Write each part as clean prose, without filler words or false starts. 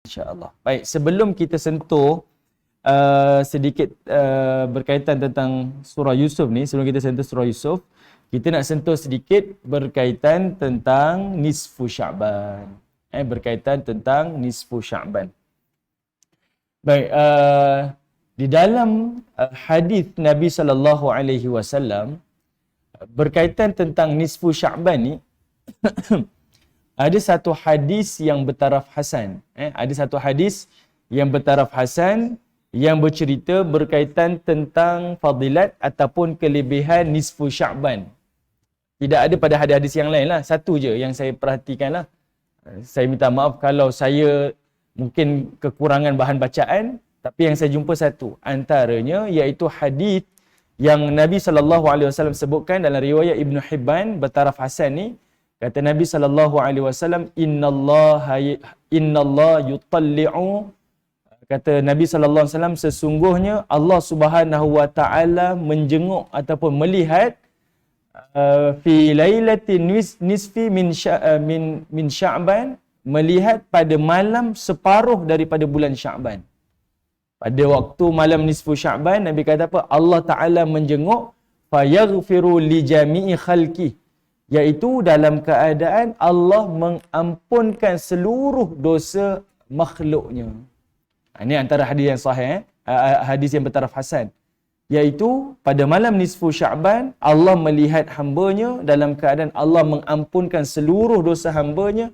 InsyaAllah. Baik, sebelum kita sentuh sedikit berkaitan tentang surah Yusuf ni, sebelum kita sentuh surah Yusuf, kita nak sentuh sedikit berkaitan tentang nisfu Sya'ban. Berkaitan tentang nisfu Sya'ban. Baik, di dalam hadis Nabi SAW berkaitan tentang nisfu Sya'ban ni, ada satu hadis yang bertaraf hasan. Ada satu hadis yang bertaraf hasan yang bercerita berkaitan tentang fadilat ataupun kelebihan nisfu Sya'ban. Tidak ada pada hadis-hadis yang lain lah. Satu je yang saya perhatikan lah. Saya minta maaf kalau saya mungkin kekurangan bahan bacaan, tapi yang saya jumpa satu. Antaranya iaitu hadis yang Nabi SAW sebutkan dalam riwayat Ibn Hibban bertaraf hasan ni. Kata Nabi SAW, Innallah yutalli'u, kata Nabi SAW, sesungguhnya Allah Subhanahu Wa Taala menjenguk ataupun melihat fi lailatin nisfi min Sya'ban, melihat pada malam separuh daripada bulan Sya'ban. Pada waktu malam nisfu Sya'ban, Nabi kata apa? Allah Ta'ala menjenguk fayaghfiru li jami'i khalqi, iaitu dalam keadaan Allah mengampunkan seluruh dosa makhluknya. Ini antara hadis yang sahih, hadis yang bertaraf hasan. Iaitu pada malam nisfu Sya'ban, Allah melihat hambanya dalam keadaan Allah mengampunkan seluruh dosa hambanya,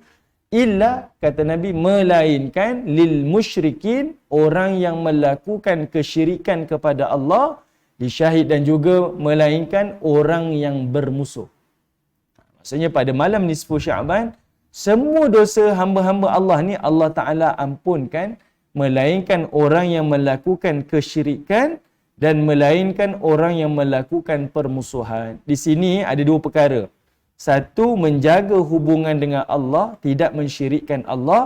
illa, kata Nabi, melainkan lil musyrikin, orang yang melakukan kesyirikan kepada Allah, disyahid, dan juga melainkan orang yang bermusuh. Maksudnya pada malam nisfu Sya'ban, semua dosa hamba-hamba Allah ni Allah Ta'ala ampunkan, melainkan orang yang melakukan kesyirikan dan melainkan orang yang melakukan permusuhan. Di sini ada dua perkara. Satu, menjaga hubungan dengan Allah, tidak mensyirikkan Allah.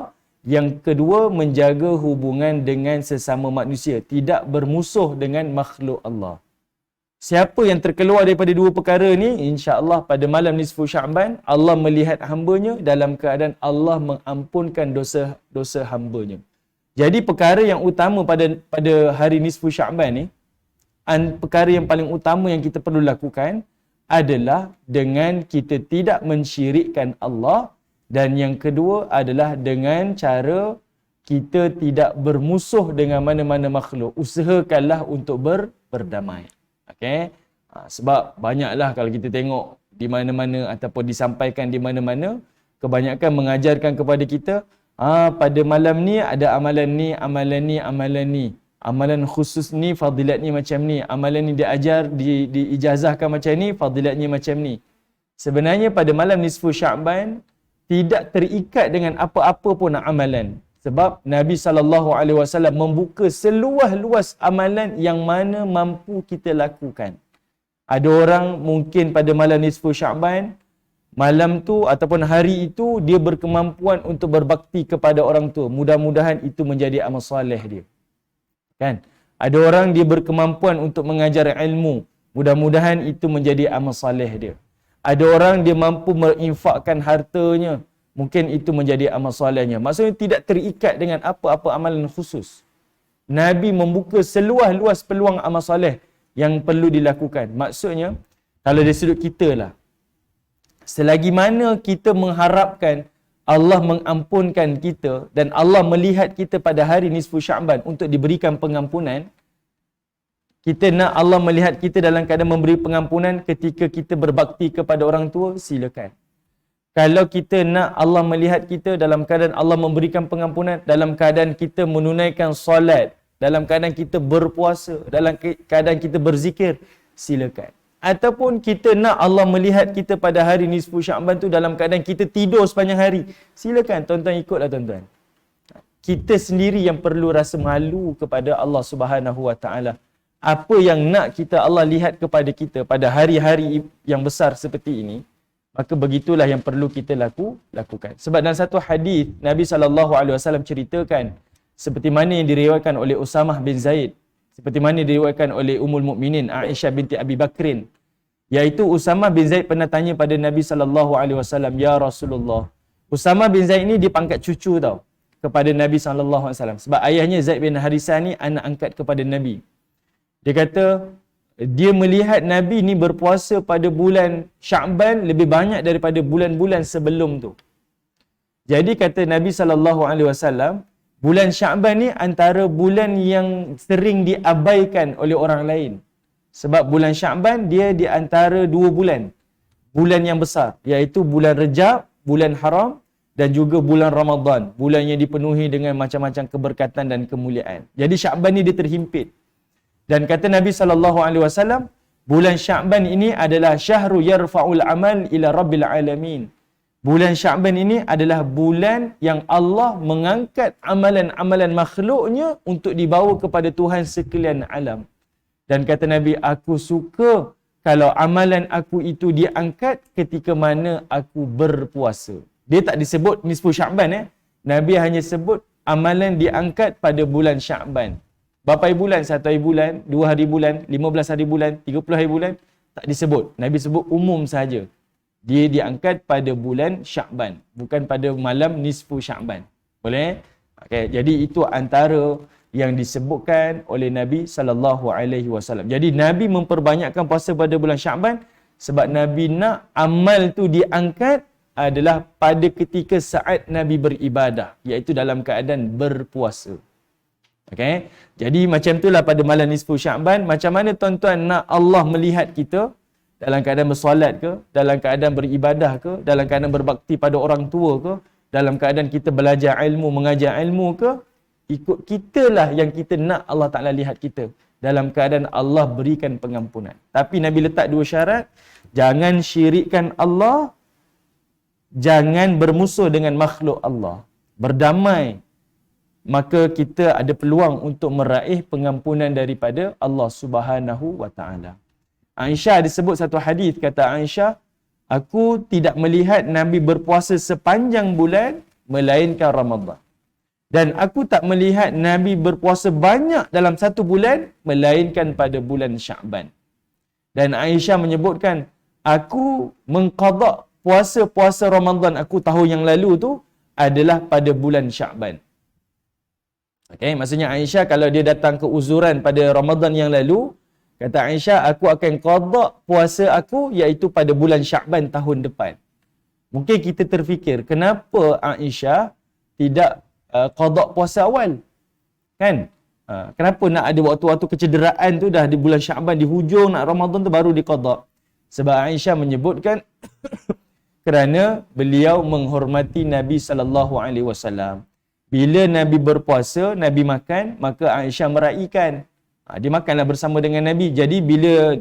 Yang kedua, menjaga hubungan dengan sesama manusia, tidak bermusuh dengan makhluk Allah. Siapa yang terkeluar daripada dua perkara ni, insya-Allah pada malam nisfu Sya'ban, Allah melihat hambanya dalam keadaan Allah mengampunkan dosa hambanya. Jadi perkara yang utama pada hari nisfu Sya'ban ni, perkara yang paling utama yang kita perlu lakukan adalah dengan kita tidak mensyirikkan Allah, dan yang kedua adalah dengan cara kita tidak bermusuh dengan mana-mana makhluk. Usahakanlah untuk berdamai. Okay? Sebab banyaklah kalau kita tengok di mana-mana ataupun disampaikan di mana-mana, kebanyakan mengajarkan kepada kita, pada malam ni ada amalan ni, amalan ni, amalan ni. Amalan khusus ni, fadilatnya macam ni. Amalan ni diajar, diijazahkan macam ni, fadilatnya macam ni. Sebenarnya pada malam nisfu Sya'ban tidak terikat dengan apa-apa pun amalan. Sebab Nabi SAW membuka seluas-luas amalan yang mana mampu kita lakukan. Ada orang mungkin pada malam nisfu Sya'ban, malam tu ataupun hari itu dia berkemampuan untuk berbakti kepada orang tua. Mudah-mudahan itu menjadi amal soleh dia. Kan? Ada orang dia berkemampuan untuk mengajar ilmu. Mudah-mudahan itu menjadi amal soleh dia. Ada orang dia mampu menginfakkan hartanya. Mungkin itu menjadi amal solehnya. Maksudnya tidak terikat dengan apa-apa amalan khusus. Nabi membuka seluas-luas peluang amal soleh yang perlu dilakukan. Maksudnya, kalau dari sudut kita lah, selagi mana kita mengharapkan Allah mengampunkan kita dan Allah melihat kita pada hari nisfu Sya'ban untuk diberikan pengampunan, kita nak Allah melihat kita dalam keadaan memberi pengampunan ketika kita berbakti kepada orang tua, silakan. Kalau kita nak Allah melihat kita dalam keadaan Allah memberikan pengampunan, dalam keadaan kita menunaikan solat, dalam keadaan kita berpuasa, dalam keadaan kita berzikir, silakan. Ataupun kita nak Allah melihat kita pada hari nisfu Sya'ban tu dalam keadaan kita tidur sepanjang hari, silakan tuan-tuan, ikutlah tuan-tuan. Kita sendiri yang perlu rasa malu kepada Allah Subhanahu Wa Taala. Apa yang nak kita Allah lihat kepada kita pada hari-hari yang besar seperti ini, maka begitulah yang perlu kita lakukan. Sebab dalam satu hadis Nabi SAW ceritakan seperti mana yang diriwayatkan oleh Usamah bin Zaid, seperti mana diriwayatkan oleh Ummul Mukminin Aisyah binti Abi Bakrin, iaitu Usamah bin Zaid pernah tanya pada Nabi SAW, ya Rasulullah. Usamah bin Zaid ni dia pangkat cucu tau. kepada Nabi SAW. Sebab ayahnya Zaid bin Harisah ni anak angkat kepada Nabi. Dia kata, dia melihat Nabi ni berpuasa pada bulan Sya'ban lebih banyak daripada bulan-bulan sebelum tu. Jadi kata Nabi SAW, bulan Sya'ban ni antara bulan yang sering diabaikan oleh orang lain. Sebab bulan Sya'ban dia di antara dua bulan yang besar, iaitu bulan Rejab, bulan Haram, dan juga bulan Ramadan, bulan yang dipenuhi dengan macam-macam keberkatan dan kemuliaan. Jadi Sya'ban ni dia terhimpit. Dan kata Nabi SAW, bulan Sya'ban ini adalah syahru yarfa'ul amal ila rabbil alamin. Bulan Sya'ban ini adalah bulan yang Allah mengangkat amalan-amalan makhluknya untuk dibawa kepada Tuhan sekalian alam. Dan kata Nabi, aku suka kalau amalan aku itu diangkat ketika mana aku berpuasa. Dia tak disebut nisfu Sya'ban. Nabi hanya sebut amalan diangkat pada bulan Sya'ban. Berapa hari bulan? 1 hari bulan, 2 hari bulan, 15 hari bulan, 30 hari bulan. Tak disebut. Nabi sebut umum sahaja. Dia diangkat pada bulan Sya'ban. Bukan pada malam nisfu Sya'ban. Boleh? Okay. Jadi itu antara yang disebutkan oleh Nabi SAW. Jadi Nabi memperbanyakkan puasa pada bulan Sya'ban sebab Nabi nak amal tu diangkat adalah pada ketika saat Nabi beribadah, iaitu dalam keadaan berpuasa. Okay? Jadi macam itulah pada malam nisfu Sya'ban, macam mana tuan-tuan nak Allah melihat kita dalam keadaan bersolat ke, dalam keadaan beribadah ke, dalam keadaan berbakti pada orang tua ke, dalam keadaan kita belajar ilmu, mengajar ilmu ke, ikut kitalah yang kita nak Allah Ta'ala lihat kita dalam keadaan Allah berikan pengampunan. Tapi Nabi letak 2 syarat, jangan syirikkan Allah, jangan bermusuh dengan makhluk Allah. Berdamai, maka kita ada peluang untuk meraih pengampunan daripada Allah Subhanahu wa Ta'ala. Aisyah disebut satu hadis, kata Aisyah, aku tidak melihat Nabi berpuasa sepanjang bulan melainkan Ramadan. Dan aku tak melihat Nabi berpuasa banyak dalam satu bulan melainkan pada bulan Sya'ban. Dan Aisyah menyebutkan, aku mengqada puasa-puasa Ramadan aku tahun yang lalu tu adalah pada bulan Sya'ban. Okay, maksudnya Aisyah kalau dia datang ke uzuran pada Ramadan yang lalu, kata Aisyah, aku akan qada puasa aku iaitu pada bulan Sya'ban tahun depan. Mungkin kita terfikir, kenapa Aisyah tidak qada puasa awal? Kan? Kenapa nak ada waktu-waktu kecederaan tu dah di bulan Sya'ban, di hujung nak Ramadan tu baru diqada? Sebab Aisyah menyebutkan kerana beliau menghormati Nabi SAW. Bila Nabi berpuasa, Nabi makan, maka Aisyah meraihkan. Dia makanlah bersama dengan Nabi. Jadi bila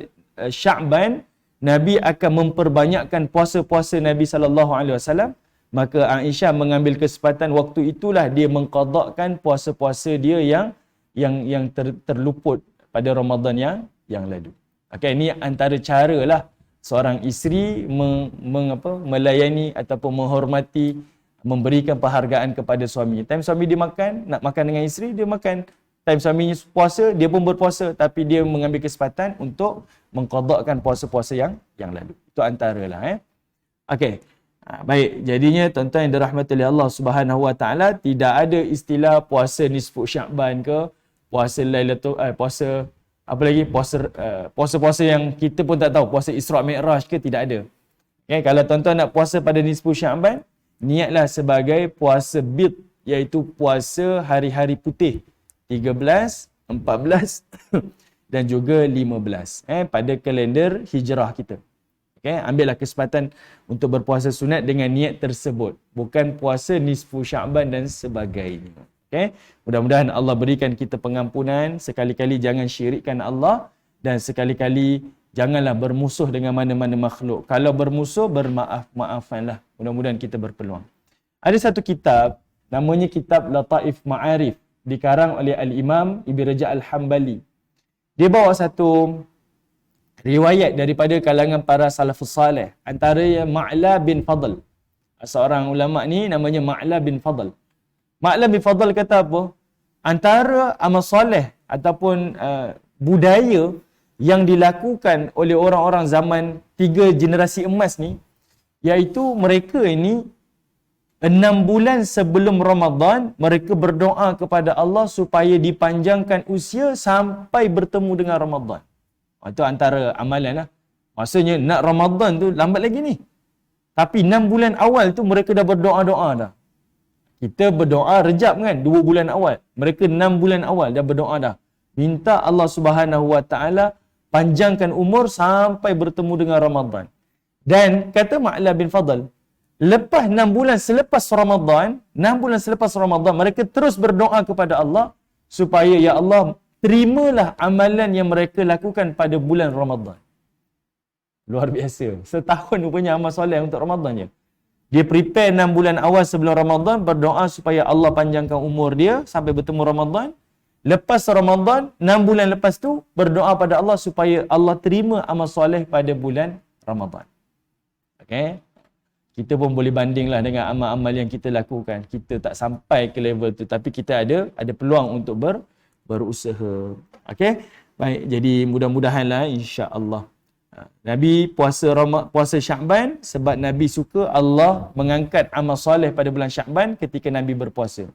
Sya'ban, Nabi akan memperbanyakkan puasa-puasa Nabi SAW. Maka Aisyah mengambil kesempatan waktu itulah dia mengqadakkan puasa-puasa dia yang terluput pada Ramadan yang lalu. Okay, ini antara caralah seorang isteri melayani ataupun menghormati, memberikan penghargaan kepada suami. Time suami dia makan, nak makan dengan isteri, dia makan. Time suami puasa, dia pun berpuasa, tapi dia mengambil kesempatan untuk mengqadakkan puasa-puasa yang lalu. Itu antaralah. Okey. Baik, jadinya tuan-tuan yang dirahmati oleh Allah Subhanahu Wa Taala, tidak ada istilah puasa nisfu Sya'ban ke, puasa Lailatul puasa apa lagi, puasa-puasa yang kita pun tak tahu, puasa Isra' Mi'raj ke, tidak ada. Okay, kalau tuan-tuan nak puasa pada nisfu Sya'ban, niatlah sebagai puasa bid, iaitu puasa hari-hari putih 13, 14 dan juga 15 pada kalender hijrah kita. Okay, ambillah kesempatan untuk berpuasa sunat dengan niat tersebut, bukan puasa nisfu Sya'ban dan sebagainya. Okay? Mudah-mudahan Allah berikan kita pengampunan. Sekali-kali jangan syirikkan Allah, dan sekali-kali janganlah bermusuh dengan mana-mana makhluk. Kalau bermusuh, bermaaf-maafanlah. Mudah-mudahan kita berpeluang. Ada satu kitab, namanya kitab Lataif Ma'arif, dikarang oleh Al-Imam Ibn Rajab Al-Hambali. Dia bawa satu riwayat daripada kalangan para salafus salih, antaranya Ma'la bin Fadl. Seorang ulama ni namanya Ma'la bin Fadl. Ma'la bin Fadl kata apa? Antara amal soleh ataupun budaya yang dilakukan oleh orang-orang zaman 3 generasi emas ni, iaitu mereka ini 6 bulan sebelum Ramadan, mereka berdoa kepada Allah supaya dipanjangkan usia sampai bertemu dengan Ramadan. Itu antara amalan lah. Maksudnya nak Ramadan tu lambat lagi ni. Tapi 6 bulan awal tu mereka dah berdoa-doa dah. Kita berdoa Rejab kan, 2 bulan awal. Mereka 6 bulan awal dah berdoa dah. Minta Allah Subhanahu Wa Taala panjangkan umur sampai bertemu dengan Ramadan. Dan kata Ma'la bin Fadl, lepas 6 bulan selepas Ramadan, 6 bulan selepas Ramadan, mereka terus berdoa kepada Allah supaya, ya Allah, terimalah amalan yang mereka lakukan pada bulan Ramadan. Luar biasa. Setahun rupanya amal soleh untuk Ramadan je. Dia prepare 6 bulan awal sebelum Ramadan, berdoa supaya Allah panjangkan umur dia sampai bertemu Ramadan. Lepas Ramadan, 6 bulan lepas tu, berdoa pada Allah supaya Allah terima amal soleh pada bulan Ramadan. Okay? Kita pun boleh bandinglah dengan amal-amal yang kita lakukan. Kita tak sampai ke level tu, tapi kita ada peluang untuk berusaha. Okay? Baik, jadi mudah-mudahanlah insya-Allah. Nabi puasa Syakban sebab Nabi suka Allah mengangkat amal soleh pada bulan Syakban ketika Nabi berpuasa.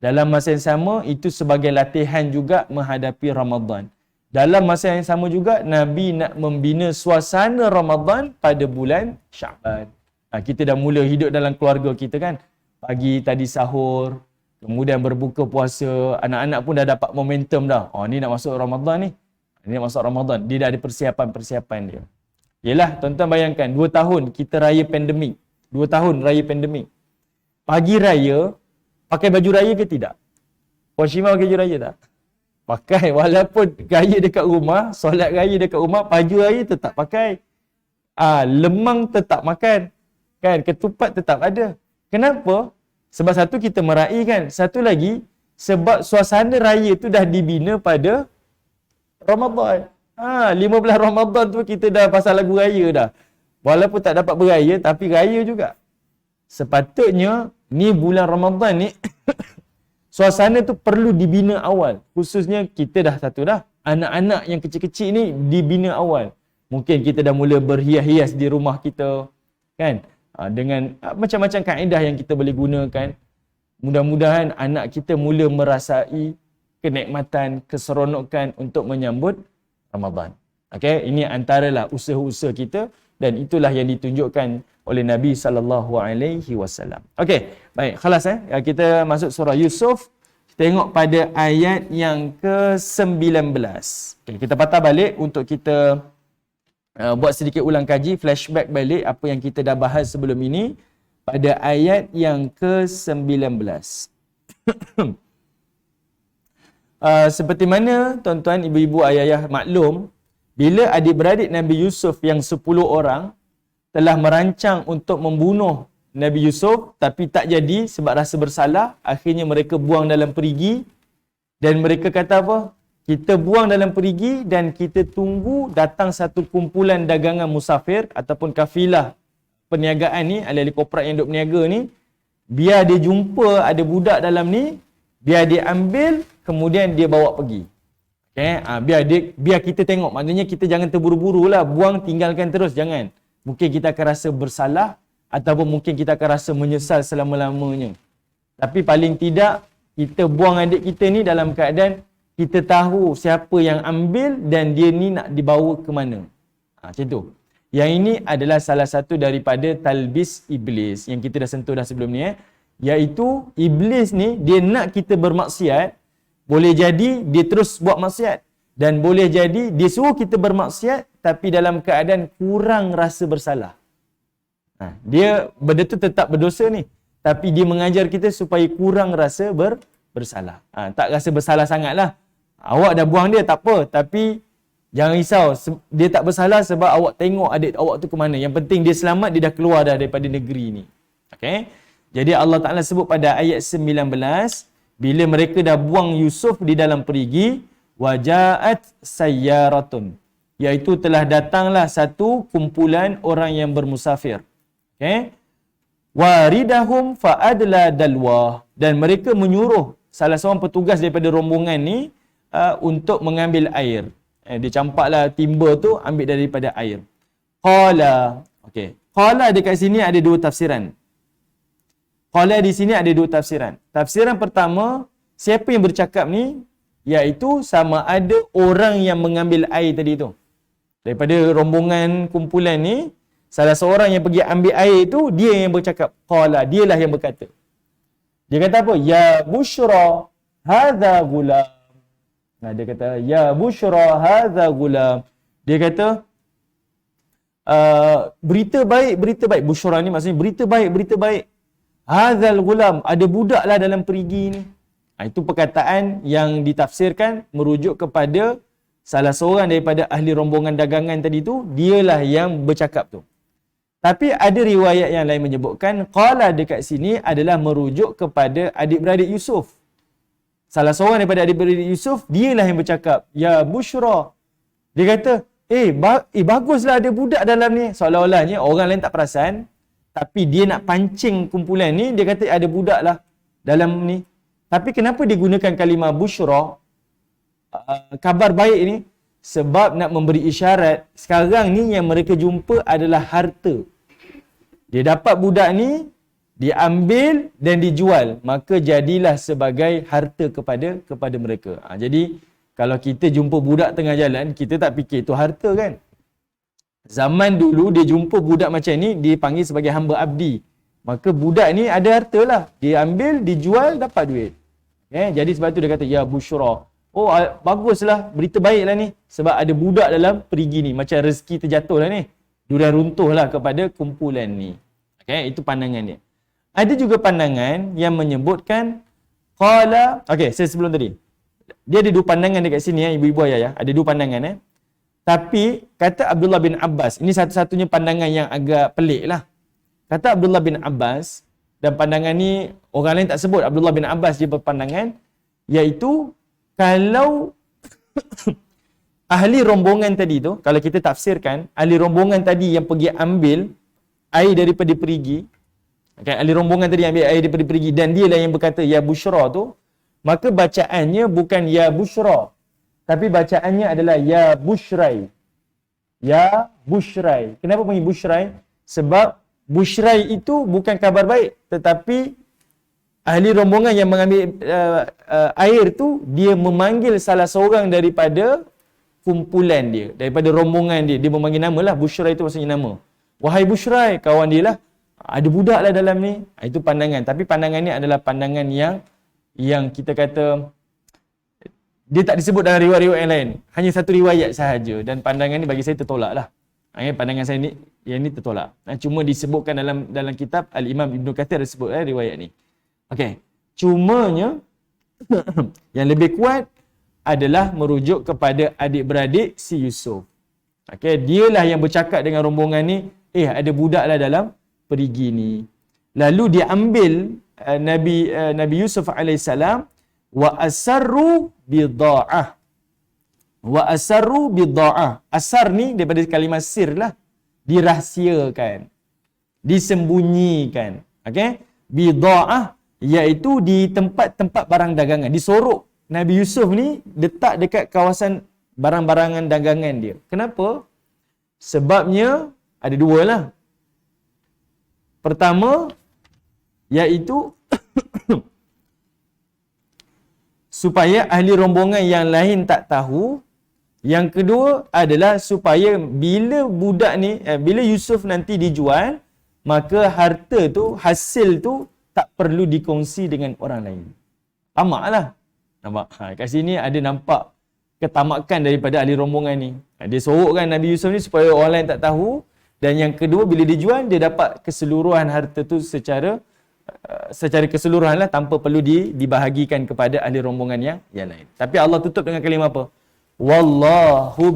Dalam masa yang sama, itu sebagai latihan juga menghadapi Ramadan. Dalam masa yang sama juga, Nabi nak membina suasana Ramadan pada bulan Syakban. Kita dah mula hidup dalam keluarga kita kan. Pagi tadi sahur, kemudian berbuka puasa, anak-anak pun dah dapat momentum dah. Oh, ni nak masuk Ramadan ni. Ini nak masuk Ramadan. Dia dah ada persiapan-persiapan dia. Yelah, tuan-tuan bayangkan, 2 tahun kita raya pandemik. 2 tahun raya pandemik. Pagi raya, pakai baju raya ke tidak? Puan Syimah pakai baju raya tak? Pakai, walaupun raya dekat rumah, solat raya dekat rumah, baju raya tetap pakai. Lemang tetap makan. Kan, ketupat tetap ada. Kenapa? Sebab satu kita meraihkan. Satu lagi, sebab suasana raya tu dah dibina pada Ramadan. 15 Ramadan tu kita dah pasal lagu raya dah. Walaupun tak dapat beraya, tapi raya juga. Sepatutnya, ni bulan Ramadan ni, suasana tu perlu dibina awal. Khususnya kita dah satu dah. Anak-anak yang kecil-kecil ni dibina awal. Mungkin kita dah mula berhias-hias di rumah kita. Kan? Dengan macam-macam kaedah yang kita boleh gunakan. Mudah-mudahan anak kita mula merasai kenikmatan, keseronokan untuk menyambut Ramadan. Okey, ini antaralah usaha-usaha kita dan itulah yang ditunjukkan oleh Nabi SAW. Okey, baik, khalas kita masuk surah Yusuf. Tengok pada ayat yang ke-19. Okay, kita patah balik untuk kita buat sedikit ulang kaji, flashback balik apa yang kita dah bahas sebelum ini pada ayat yang ke-19. Seperti mana tuan-tuan, ibu-ibu, ayah-ayah maklum, bila adik-beradik Nabi Yusuf yang 10 orang telah merancang untuk membunuh Nabi Yusuf tapi tak jadi sebab rasa bersalah, akhirnya mereka buang dalam perigi dan mereka kata apa? Kita buang dalam perigi dan kita tunggu datang satu kumpulan dagangan musafir ataupun kafilah perniagaan ni, ahli-ahli korporat yang duk berniaga ni, biar dia jumpa ada budak dalam ni, biar dia ambil, kemudian dia bawa pergi. Okay? Biar kita tengok. Maknanya kita jangan terburu-buru lah. Buang, tinggalkan terus. Jangan. Mungkin kita akan rasa bersalah ataupun mungkin kita akan rasa menyesal selama-lamanya. Tapi paling tidak, kita buang adik kita ni dalam keadaan kita tahu siapa yang ambil dan dia ni nak dibawa ke mana. Macam tu. Yang ini adalah salah satu daripada talbis iblis yang kita dah sentuh dah sebelum ni. Iaitu iblis ni dia nak kita bermaksiat, boleh jadi dia terus buat maksiat dan boleh jadi dia suruh kita bermaksiat tapi dalam keadaan kurang rasa bersalah. Dia benda tu tetap berdosa ni, tapi dia mengajar kita supaya kurang rasa bersalah. Tak rasa bersalah sangatlah. Awak dah buang dia tak apa, tapi jangan risau, dia tak bersalah sebab awak tengok adik awak tu ke mana. Yang penting dia selamat, dia dah keluar dah daripada negeri ni. Okey. Jadi Allah Ta'ala sebut pada ayat 19, bila mereka dah buang Yusuf di dalam perigi, wajaat sayyaratun, iaitu telah datanglah satu kumpulan orang yang bermusafir. Okay? Waridahum fa'adla dalwah, dan mereka menyuruh salah seorang petugas daripada rombongan ni untuk mengambil air. Dia campaklah timba tu, ambil daripada air. Qala, okey. Qala dekat sini ada dua tafsiran. Qala di sini ada dua tafsiran. Tafsiran pertama, siapa yang bercakap ni? Iaitu sama ada orang yang mengambil air tadi tu. Daripada rombongan kumpulan ni, salah seorang yang pergi ambil air tu, dia yang bercakap. Qala, dialah yang berkata. Dia kata apa? Ya bushra hadza gulam. Nah, dia kata, ya bushra hadza gulam. Dia kata, berita baik. Bushra ni maksudnya berita baik. Hadzal gulam, ada budak lah dalam perigi ni. Itu perkataan yang ditafsirkan merujuk kepada salah seorang daripada ahli rombongan dagangan tadi tu, dialah yang bercakap tu. Tapi ada riwayat yang lain menyebutkan qala dekat sini adalah merujuk kepada adik-beradik Yusuf. Salah seorang daripada adik-beradik Yusuf, dialah yang bercakap, ya bushra. Dia kata, baguslah ada budak dalam ni. Seolah-olahnya orang lain tak perasan, tapi dia nak pancing kumpulan ni, dia kata ada budak lah dalam ni. Tapi kenapa dia gunakan kalimah bushra, kabar baik ni? Sebab nak memberi isyarat, sekarang ni yang mereka jumpa adalah harta. Dia dapat budak ni, dia ambil dan dijual, maka jadilah sebagai harta kepada mereka. Jadi, kalau kita jumpa budak tengah jalan, kita tak fikir itu harta kan? Zaman dulu dia jumpa budak macam ni, dia panggil sebagai hamba abdi. Maka budak ni ada harta lah. Dia ambil, dijual, dapat duit. Jadi sebab tu dia kata, ya bushra. Oh, baguslah, berita baiklah ni. Sebab ada budak dalam perigi ni. Macam rezeki terjatuh lah ni. Durian runtuh lah kepada kumpulan ni. Itu pandangan dia. Ada juga pandangan yang menyebutkan, qala, saya sebelum tadi. Dia ada dua pandangan dekat sini, ibu-ibu ayah. Ada dua pandangan. Tapi, kata Abdullah bin Abbas, ini satu-satunya pandangan yang agak pelik lah. Kata Abdullah bin Abbas, dan pandangan ni orang lain tak sebut, Abdullah bin Abbas dia berpandangan, iaitu kalau ahli rombongan tadi tu, kalau kita tafsirkan, ahli rombongan tadi yang pergi ambil air daripada perigi, ahli rombongan tadi yang ambil air daripada perigi, dan dia lah yang berkata, ya bushra tu, maka bacaannya bukan ya bushra, tapi bacaannya adalah ya bushrai. Ya bushrai. Kenapa panggil bushrai? Sebab bushrai itu bukan kabar baik, tetapi ahli rombongan yang mengambil air tu, dia memanggil salah seorang daripada kumpulan dia, daripada rombongan dia. Dia memanggil nama lah. Bushrai itu maksudnya nama. Wahai bushrai, kawan dia lah. Ada budak lah dalam ni. Itu pandangan. Tapi pandangan ni adalah pandangan yang kita kata, dia tak disebut dalam riwayat-riwayat yang lain. Hanya satu riwayat sahaja. Dan pandangan ni bagi saya tertolak lah. Pandangan saya ni, yang ni tertolak. Cuma disebutkan dalam kitab Al-Imam Ibn Kathir disebut riwayat ni. Cumanya, yang lebih kuat adalah merujuk kepada adik-beradik si Yusuf. Dialah yang bercakap dengan rombongan ni, ada budak lah dalam perigi ni. Lalu dia ambil Nabi Yusuf AS, wa asarru bida'ah. Wa asarru bida'ah. Asar ni daripada kalimah sir lah. Dirahsiakan. Disembunyikan. Bida'ah iaitu di tempat-tempat barang dagangan. Disorok. Nabi Yusuf ni letak dekat kawasan barang-barangan dagangan dia. Kenapa? Sebabnya ada dua lah. Pertama, iaitu supaya ahli rombongan yang lain tak tahu. Yang kedua adalah supaya bila budak ni, bila Yusuf nanti dijual, maka harta tu, hasil tu tak perlu dikongsi dengan orang lain. Tamak lah. Nampak? Kat sini ada nampak ketamakan daripada ahli rombongan ni. Dia sorokkan Nabi Yusuf ni supaya orang lain tak tahu. Dan yang kedua, bila dijual, dia dapat keseluruhan harta tu secara keseluruhan lah, tanpa perlu dibahagikan kepada ahli rombongan yang lain. Tapi Allah tutup dengan kalimah apa? Wallahu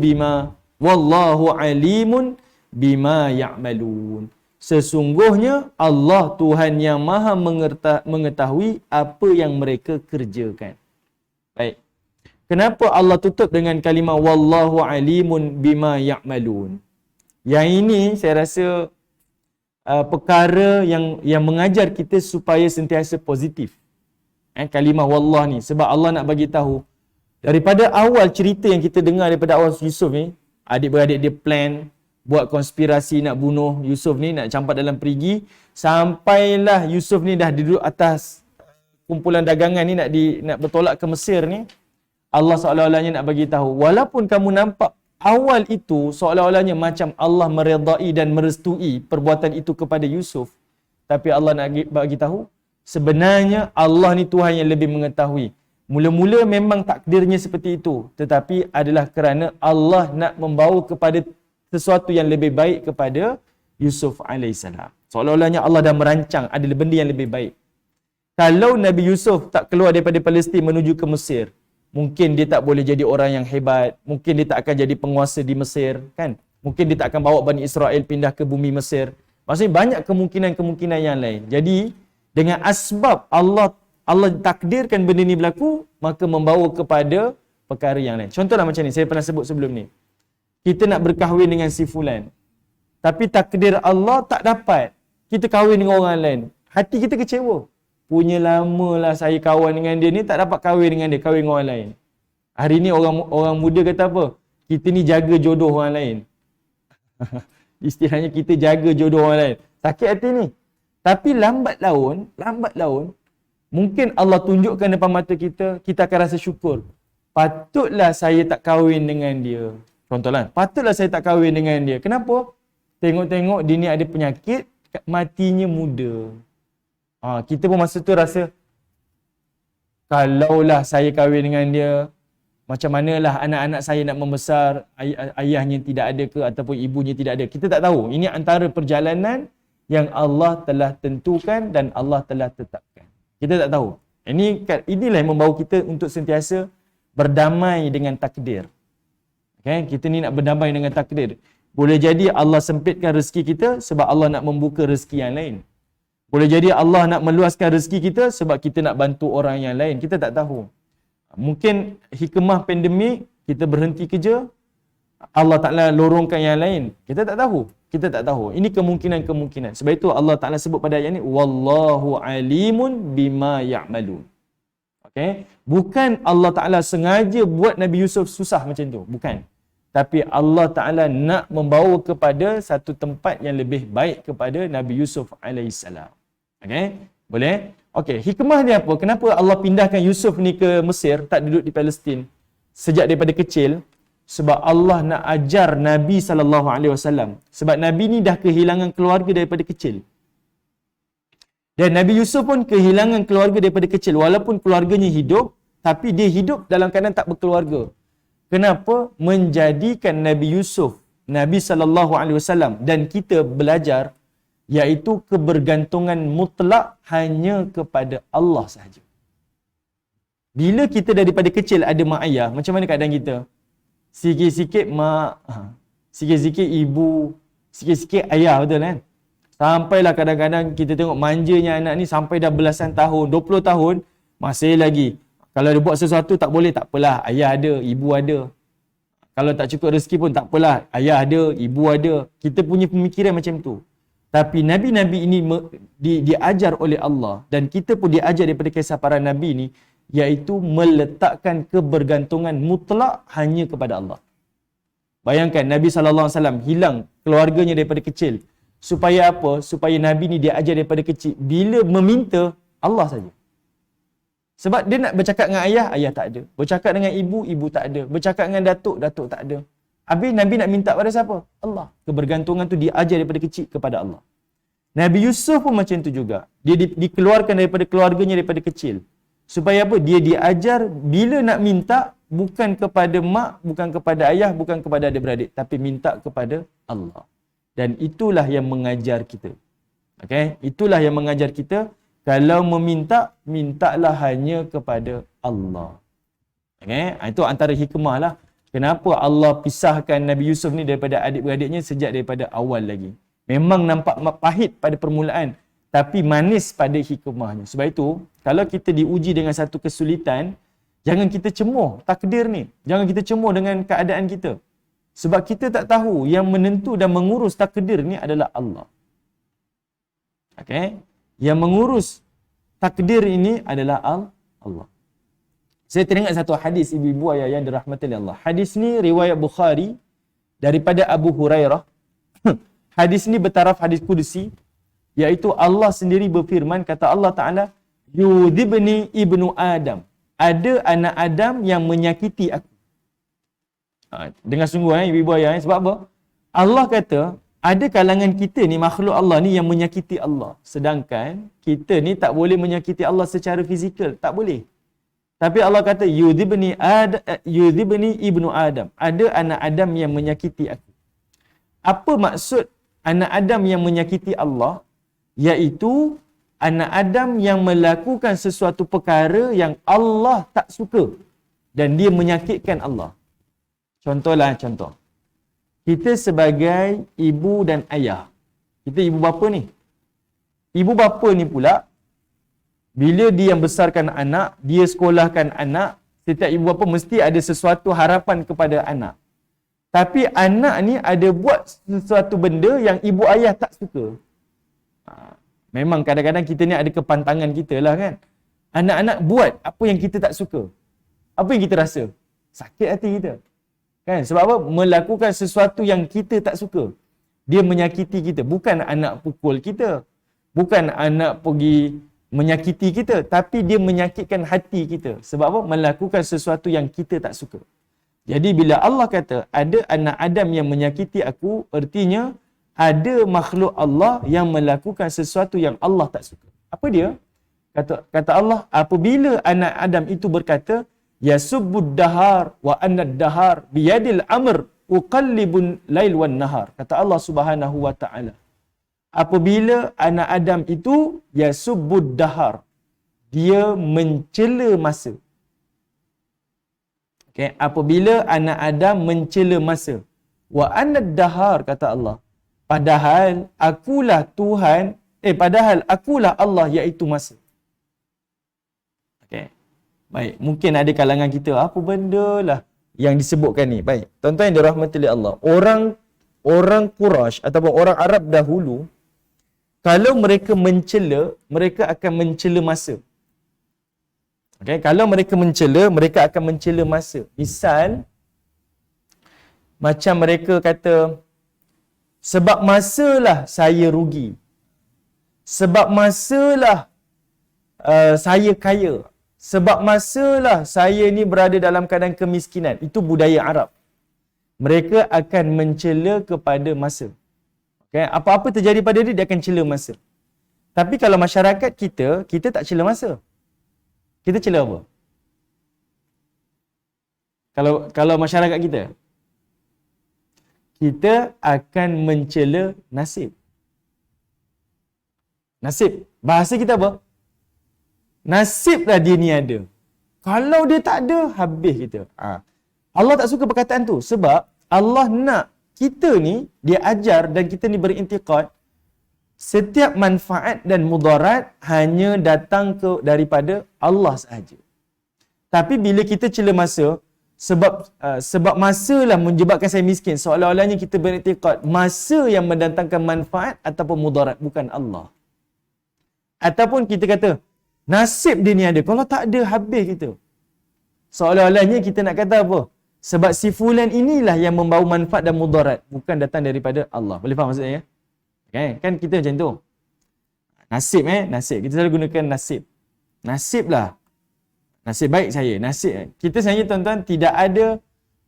alimun bima ya'malun. Sesungguhnya Allah Tuhan yang maha mengetahui apa yang mereka kerjakan. Baik. Kenapa Allah tutup dengan kalimah wallahu alimun bima ya'malun? Yang ini saya rasa perkara yang mengajar kita supaya sentiasa positif. Kalimah wallah ni. Sebab Allah nak bagi tahu, daripada awal cerita yang kita dengar daripada awal Yusuf ni, adik-beradik dia plan, buat konspirasi nak bunuh Yusuf ni, nak campak dalam perigi, sampailah Yusuf ni dah duduk atas kumpulan dagangan ni nak bertolak ke Mesir ni. Allah seolah-olahnya nak bagi tahu, walaupun kamu nampak awal itu seolah-olahnya macam Allah meredai dan merestui perbuatan itu kepada Yusuf, tapi Allah nak bagi tahu sebenarnya Allah ni Tuhan yang lebih mengetahui. Mula-mula memang takdirnya seperti itu, tetapi adalah kerana Allah nak membawa kepada sesuatu yang lebih baik kepada Yusuf AS. Seolah-olahnya Allah dah merancang ada benda yang lebih baik. Kalau Nabi Yusuf tak keluar daripada Palestin menuju ke Mesir, mungkin dia tak boleh jadi orang yang hebat, mungkin dia tak akan jadi penguasa di Mesir, kan? Mungkin dia tak akan bawa Bani Israel pindah ke bumi Mesir. Maksudnya banyak kemungkinan-kemungkinan yang lain. Jadi dengan asbab Allah takdirkan benda ni berlaku, maka membawa kepada perkara yang lain. Contohlah macam ni, saya pernah sebut sebelum ni. Kita nak berkahwin dengan si fulan, tapi takdir Allah tak dapat. Kita kahwin dengan orang lain. Hati kita kecewa. Punya lamalah saya kawan dengan dia ni, tak dapat kahwin dengan dia, kahwin dengan orang lain. Hari ni orang muda kata apa? Kita ni jaga jodoh orang lain. Istilahnya kita jaga jodoh orang lain. Sakit hati ni. Tapi lambat laun, mungkin Allah tunjukkan depan mata kita, kita akan rasa syukur. Patutlah saya tak kahwin dengan dia. Contohlah, patutlah saya tak kahwin dengan dia. Kenapa? Tengok-tengok dia ni ada penyakit, matinya muda. Kita pun masa tu rasa, kalaulah saya kahwin dengan dia, macam manalah anak-anak saya nak membesar, ayahnya tidak ada ke ataupun ibunya tidak ada. Kita tak tahu. Ini antara perjalanan yang Allah telah tentukan dan Allah telah tetapkan. Kita tak tahu. Inilah yang membawa kita untuk sentiasa berdamai dengan takdir. Okay? Kita ni nak berdamai dengan takdir. Boleh jadi Allah sempitkan rezeki kita sebab Allah nak membuka rezeki yang lain. Boleh jadi Allah nak meluaskan rezeki kita sebab kita nak bantu orang yang lain. Kita tak tahu. Mungkin hikmah pandemik, kita berhenti kerja, Allah Ta'ala lorongkan yang lain. Kita tak tahu. Ini kemungkinan-kemungkinan. Sebab itu Allah Ta'ala sebut pada ayat ini, Wallahu alimun bima ya'malun. Okay? Bukan Allah Ta'ala sengaja buat Nabi Yusuf susah macam tu. Bukan. Tapi Allah Ta'ala nak membawa kepada satu tempat yang lebih baik kepada Nabi Yusuf AS. Okay? Boleh? Okay. Hikmah dia apa? Kenapa Allah pindahkan Yusuf ni ke Mesir, tak duduk di Palestin sejak daripada kecil? Sebab Allah nak ajar Nabi SAW. Sebab Nabi ni dah kehilangan keluarga daripada kecil. Dan Nabi Yusuf pun kehilangan keluarga daripada kecil. Walaupun keluarganya hidup, tapi dia hidup dalam keadaan tak berkeluarga. Kenapa? Menjadikan Nabi Yusuf, Nabi SAW dan kita belajar, iaitu kebergantungan mutlak hanya kepada Allah sahaja. Bila kita daripada kecil ada mak ayah, macam mana keadaan kita? Sikit-sikit mak, sikit-sikit ibu, sikit-sikit ayah, betul kan? Sampailah kadang-kadang kita tengok manjanya anak ni sampai dah belasan tahun, 20 tahun, masih lagi. Kalau dia buat sesuatu tak boleh, tak apalah, ayah ada, ibu ada. Kalau tak cukup rezeki pun tak apalah, ayah ada, ibu ada. Kita punya pemikiran macam tu. Tapi Nabi-Nabi ini diajar oleh Allah, dan kita pun diajar daripada kisah para Nabi ni, iaitu meletakkan kebergantungan mutlak hanya kepada Allah. Bayangkan Nabi SAW hilang keluarganya daripada kecil. Supaya apa? Supaya Nabi ni diajar daripada kecil, bila meminta, Allah saja. Sebab dia nak bercakap dengan ayah, ayah tak ada. Bercakap dengan ibu, ibu tak ada. Bercakap dengan datuk, datuk tak ada. Habis Nabi nak minta pada siapa? Allah. Kebergantungan tu diajar daripada kecil kepada Allah. Nabi Yusuf pun macam tu juga. Dia dikeluarkan daripada keluarganya daripada kecil. Supaya apa? Dia diajar bila nak minta, bukan kepada mak, bukan kepada ayah, bukan kepada adik-beradik, tapi minta kepada Allah. Dan itulah yang mengajar kita. Okay? Itulah yang mengajar kita. Kalau meminta, mintalah hanya kepada Allah. Okay? Itu antara hikmah lah. Kenapa Allah pisahkan Nabi Yusuf ni daripada adik-beradiknya sejak daripada awal lagi. Memang nampak pahit pada permulaan, tapi manis pada hikmahnya. Sebab itu, kalau kita diuji dengan satu kesulitan, jangan kita cemoh takdir ni. Jangan kita cemoh dengan keadaan kita. Sebab kita tak tahu yang menentu dan mengurus takdir ni adalah Allah. Okay? Yang mengurus takdir ini adalah Allah. Saya teringat satu hadis ibu-ibu ayah yang dirahmati oleh Allah. Hadis ni riwayat Bukhari daripada Abu Hurairah hadis ni bertaraf hadis kudusi, iaitu Allah sendiri berfirman, kata Allah Ta'ala, yudhibni ibnu Adam. Ada anak Adam yang menyakiti aku. Dengar sungguh ibu ayah. Sebab apa? Allah kata, ada kalangan kita ni, makhluk Allah ni yang menyakiti Allah. Sedangkan kita ni tak boleh menyakiti Allah secara fizikal. Tak boleh. Tapi Allah kata, yudhibni ibnu Adam. Ada anak Adam yang menyakiti aku. Apa maksud anak Adam yang menyakiti Allah? Iaitu anak Adam yang melakukan sesuatu perkara yang Allah tak suka dan dia menyakitkan Allah. Contoh. Kita sebagai ibu dan ayah. Kita ibu bapa ni. Ibu bapa ni pula, bila dia yang besarkan anak, dia sekolahkan anak, setiap ibu bapa mesti ada sesuatu harapan kepada anak. Tapi anak ni ada buat sesuatu benda yang ibu ayah tak suka. Memang kadang-kadang kita ni ada kepantangan kita lah kan. Anak-anak buat apa yang kita tak suka. Apa yang kita rasa? Sakit hati kita. Kan? Sebab apa? Melakukan sesuatu yang kita tak suka. Dia menyakiti kita. Bukan anak pukul kita. Bukan anak pergi menyakiti kita. Tapi dia menyakitkan hati kita. Sebab apa? Melakukan sesuatu yang kita tak suka. Jadi bila Allah kata, ada anak Adam yang menyakiti aku, artinya ada makhluk Allah yang melakukan sesuatu yang Allah tak suka. Apa dia? Kata Allah, apabila anak Adam itu berkata, yasubbud dahar wa anna dahar biyadil amr uqallibun lail wan nahar. Kata Allah Subhanahu wa taala. Apabila anak Adam itu yasubbud dahar, dia mencela masa. Okay. Apabila anak Adam mencela masa. Wa anna dahar, kata Allah. Padahal akulah Tuhan, padahal akulah Allah, iaitu masa. Okay. Baik, mungkin ada kalangan kita, apa benda lah yang disebutkan ni. Baik, tuan-tuan yang dirahmati oleh Allah. Orang Quraisy ataupun orang Arab dahulu, kalau mereka mencela, mereka akan mencela masa. Okay, kalau mereka mencela, mereka akan mencela masa. Misal, macam mereka kata, sebab masalah saya rugi. Sebab masalah saya kaya. Sebab masalah saya ni berada dalam keadaan kemiskinan. Itu budaya Arab. Mereka akan mencela kepada masa. Okay? Apa-apa terjadi pada dia akan cela masa. Tapi kalau masyarakat kita, kita tak cela masa. Kita cela apa? Kalau masyarakat kita, kita akan mencela nasib. Nasib. Bahasa kita apa? Nasiblah dia ni ada. Kalau dia tak ada, habis kita. Allah tak suka perkataan tu. Sebab Allah nak kita ni, dia ajar dan kita ni berintikad, setiap manfaat dan mudarat hanya datang daripada Allah sahaja. Tapi bila kita cela masa, sebab masa lah menyebabkan saya miskin, seolah-olahnya kita beriktikad masa yang mendatangkan manfaat ataupun mudarat, bukan Allah. Ataupun kita kata nasib dia ni ada, kalau tak ada habis kita. Seolah-olahnya kita nak kata apa? Sebab si fulan inilah yang membawa manfaat dan mudarat, bukan datang daripada Allah. Boleh faham maksudnya ya? Okay? Kan kita macam tu. Nasib nasib. Kita selalu gunakan nasib. Nasib lah. Nasib baik saya. Nasib. Kita sebenarnya tuan-tuan tidak ada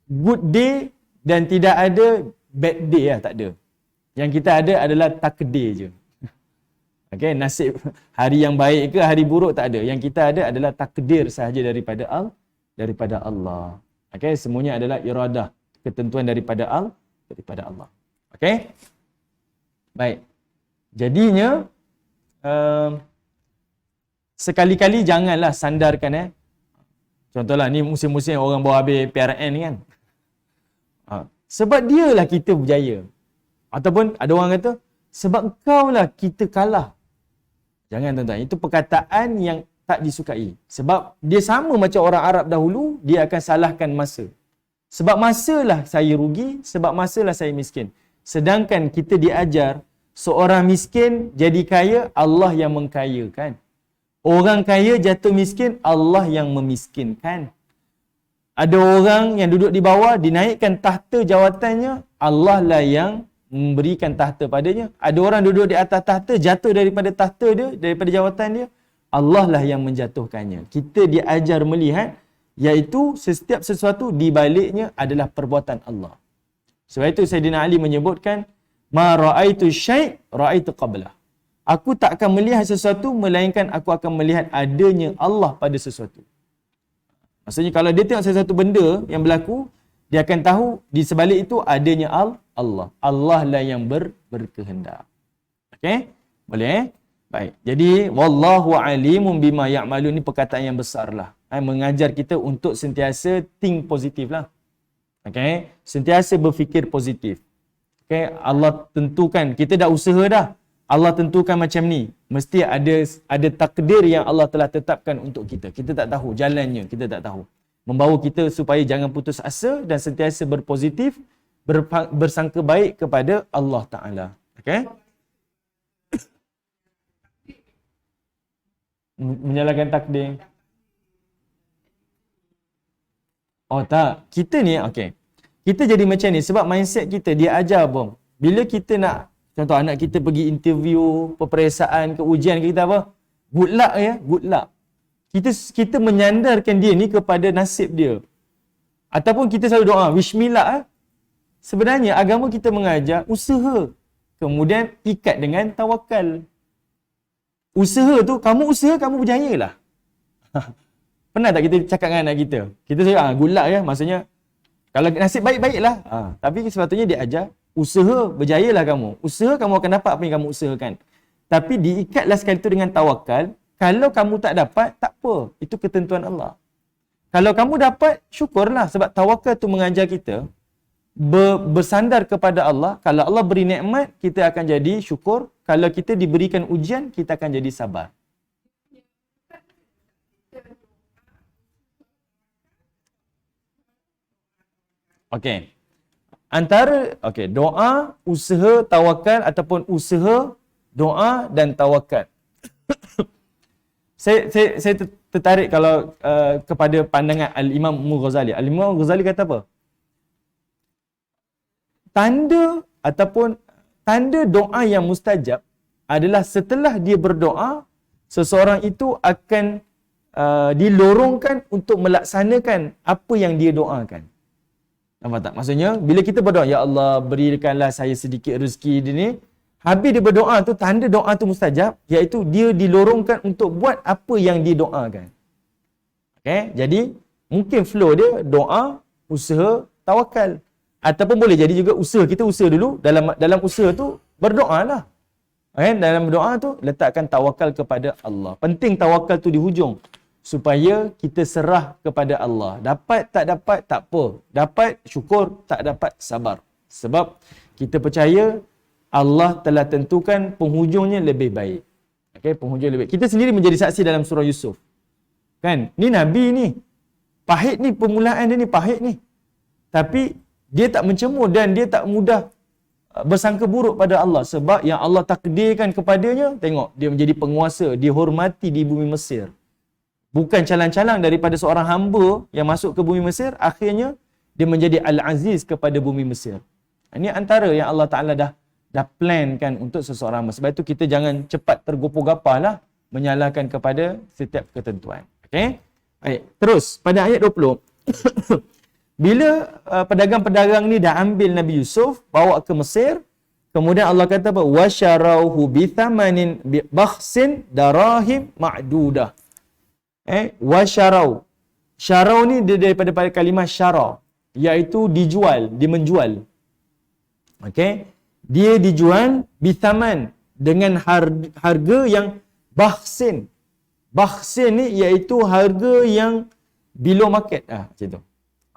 good day dan tidak ada bad day lah. Tak ada. Yang kita ada adalah takdir je. Okay? Nasib hari yang baik ke hari buruk tak ada. Yang kita ada adalah takdir sahaja daripada Allah. Okay? Semuanya adalah iradah. Ketentuan daripada Allah. Okay? Baik. Jadinya, sekali-kali janganlah sandarkan contohlah ni musim-musim orang bawa habis PRN ni kan. Sebab dialah kita berjaya. Ataupun ada orang kata, sebab kau lah kita kalah. Jangan tuan-tuan. Itu perkataan yang tak disukai. Sebab dia sama macam orang Arab dahulu, dia akan salahkan masa. Sebab masalah saya rugi, sebab masalah saya miskin. Sedangkan kita diajar, seorang miskin jadi kaya, Allah yang mengkayakan. Orang kaya jatuh miskin, Allah yang memiskinkan. Ada orang yang duduk di bawah, dinaikkan tahta jawatannya, Allah lah yang memberikan tahta padanya. Ada orang duduk di atas tahta, jatuh daripada tahta dia, daripada jawatan dia. Allah lah yang menjatuhkannya. Kita diajar melihat, iaitu setiap sesuatu di baliknya adalah perbuatan Allah. Sebab itu Sayyidina Ali menyebutkan, ma ra'aitu syai' ra'aitu qablah. Aku tak akan melihat sesuatu melainkan aku akan melihat adanya Allah pada sesuatu. Maksudnya kalau dia tengok sesuatu benda yang berlaku, dia akan tahu di sebalik itu adanya Allah. Allah lah yang berkehendak. Okey? Boleh Baik. Jadi wallahu alimun bima ya'malun ni perkataan yang besarlah. Mengajar kita untuk sentiasa think positif lah. Okey? Sentiasa berfikir positif. Okey? Allah tentukan, kita dah usaha dah. Allah tentukan macam ni. Mesti ada takdir yang Allah telah tetapkan untuk kita. Kita tak tahu jalannya, kita tak tahu. Membawa kita supaya jangan putus asa dan sentiasa berpositif, bersangka baik kepada Allah Ta'ala. Okey? Menyalahkan takdir. Oh tak, kita ni okey. Kita jadi macam ni sebab mindset kita dia ajar bom. Bila kita nak, contoh anak kita pergi interview, peperiksaan ke ujian ke kita apa? Good luck ya, good luck. Kita menyandarkan dia ni kepada nasib dia. Ataupun kita selalu doa, wish me luck. Sebenarnya agama kita mengajar usaha. Kemudian ikat dengan tawakal. Usaha tu, kamu usaha, kamu berjayalah. Pernah tak kita cakap dengan anak kita? Kita cakap, good luck ya. Maksudnya, kalau nasib baik-baiklah. Tapi sepatutnya dia ajar, usaha, berjayalah kamu. Usaha, kamu akan dapat apa yang kamu usahakan. Tapi diikatlah sekali tu dengan tawakal. Kalau kamu tak dapat, tak apa. Itu ketentuan Allah. Kalau kamu dapat, syukurlah. Sebab tawakal tu mengajar kita bersandar kepada Allah. Kalau Allah beri nikmat, kita akan jadi syukur. Kalau kita diberikan ujian, kita akan jadi sabar. Okey. Antara doa, usaha, tawakal ataupun usaha, doa dan tawakal. Saya tertarik kalau kepada pandangan Al-Imam Ghazali. Al-Imam Ghazali kata apa? Tanda ataupun tanda doa yang mustajab adalah setelah dia berdoa, seseorang itu akan dilorongkan untuk melaksanakan apa yang dia doakan. Nampak tak? Maksudnya, bila kita berdoa, Ya Allah, berikanlah saya sedikit rezeki ni. Habis dia berdoa tu, tanda doa tu mustajab, iaitu dia dilorongkan untuk buat apa yang dia doakan. Okay? Jadi, mungkin flow dia doa, usaha, tawakal. Ataupun boleh jadi juga usaha. Kita usaha dulu, dalam usaha tu, berdoa lah. Okay? Dalam doa tu, letakkan tawakal kepada Allah. Penting tawakal tu di hujung. Supaya kita serah kepada Allah. Dapat, tak dapat, tak apa. Dapat, syukur. Tak dapat, sabar. Sebab kita percaya Allah telah tentukan penghujungnya lebih baik. Okay, penghujung lebih baik. Kita sendiri menjadi saksi dalam surah Yusuf. Kan? Ni Nabi ni. Pahit ni, permulaan dia ni pahit ni. Tapi, dia tak mencemur dan dia tak mudah bersangka buruk pada Allah. Sebab yang Allah takdirkan kepadanya, tengok, dia menjadi penguasa, dihormati di bumi Mesir. Bukan calang-calang daripada seorang hamba yang masuk ke bumi Mesir, akhirnya dia menjadi Al-Aziz kepada bumi Mesir. Ini antara yang Allah Ta'ala dah plankan untuk seseorang hamba. Sebab itu kita jangan cepat tergopoh-gapah lah menyalahkan kepada setiap ketentuan. Okay? Baik. Terus, pada ayat 20. Bila pedagang-pedagang ni dah ambil Nabi Yusuf, bawa ke Mesir, kemudian Allah kata apa? وَشَرَوْهُ بِثَمَنٍ بَخْسٍ دَرَاهِمْ مَعْدُودَةٍ. Washarau. Syarau ni dia daripada kalimah syara, iaitu dijual, dia menjual. Okey? Dia dijual bithaman, dengan harga yang bakhsin. Bakhsin ni iaitu harga yang below market. Macam tu.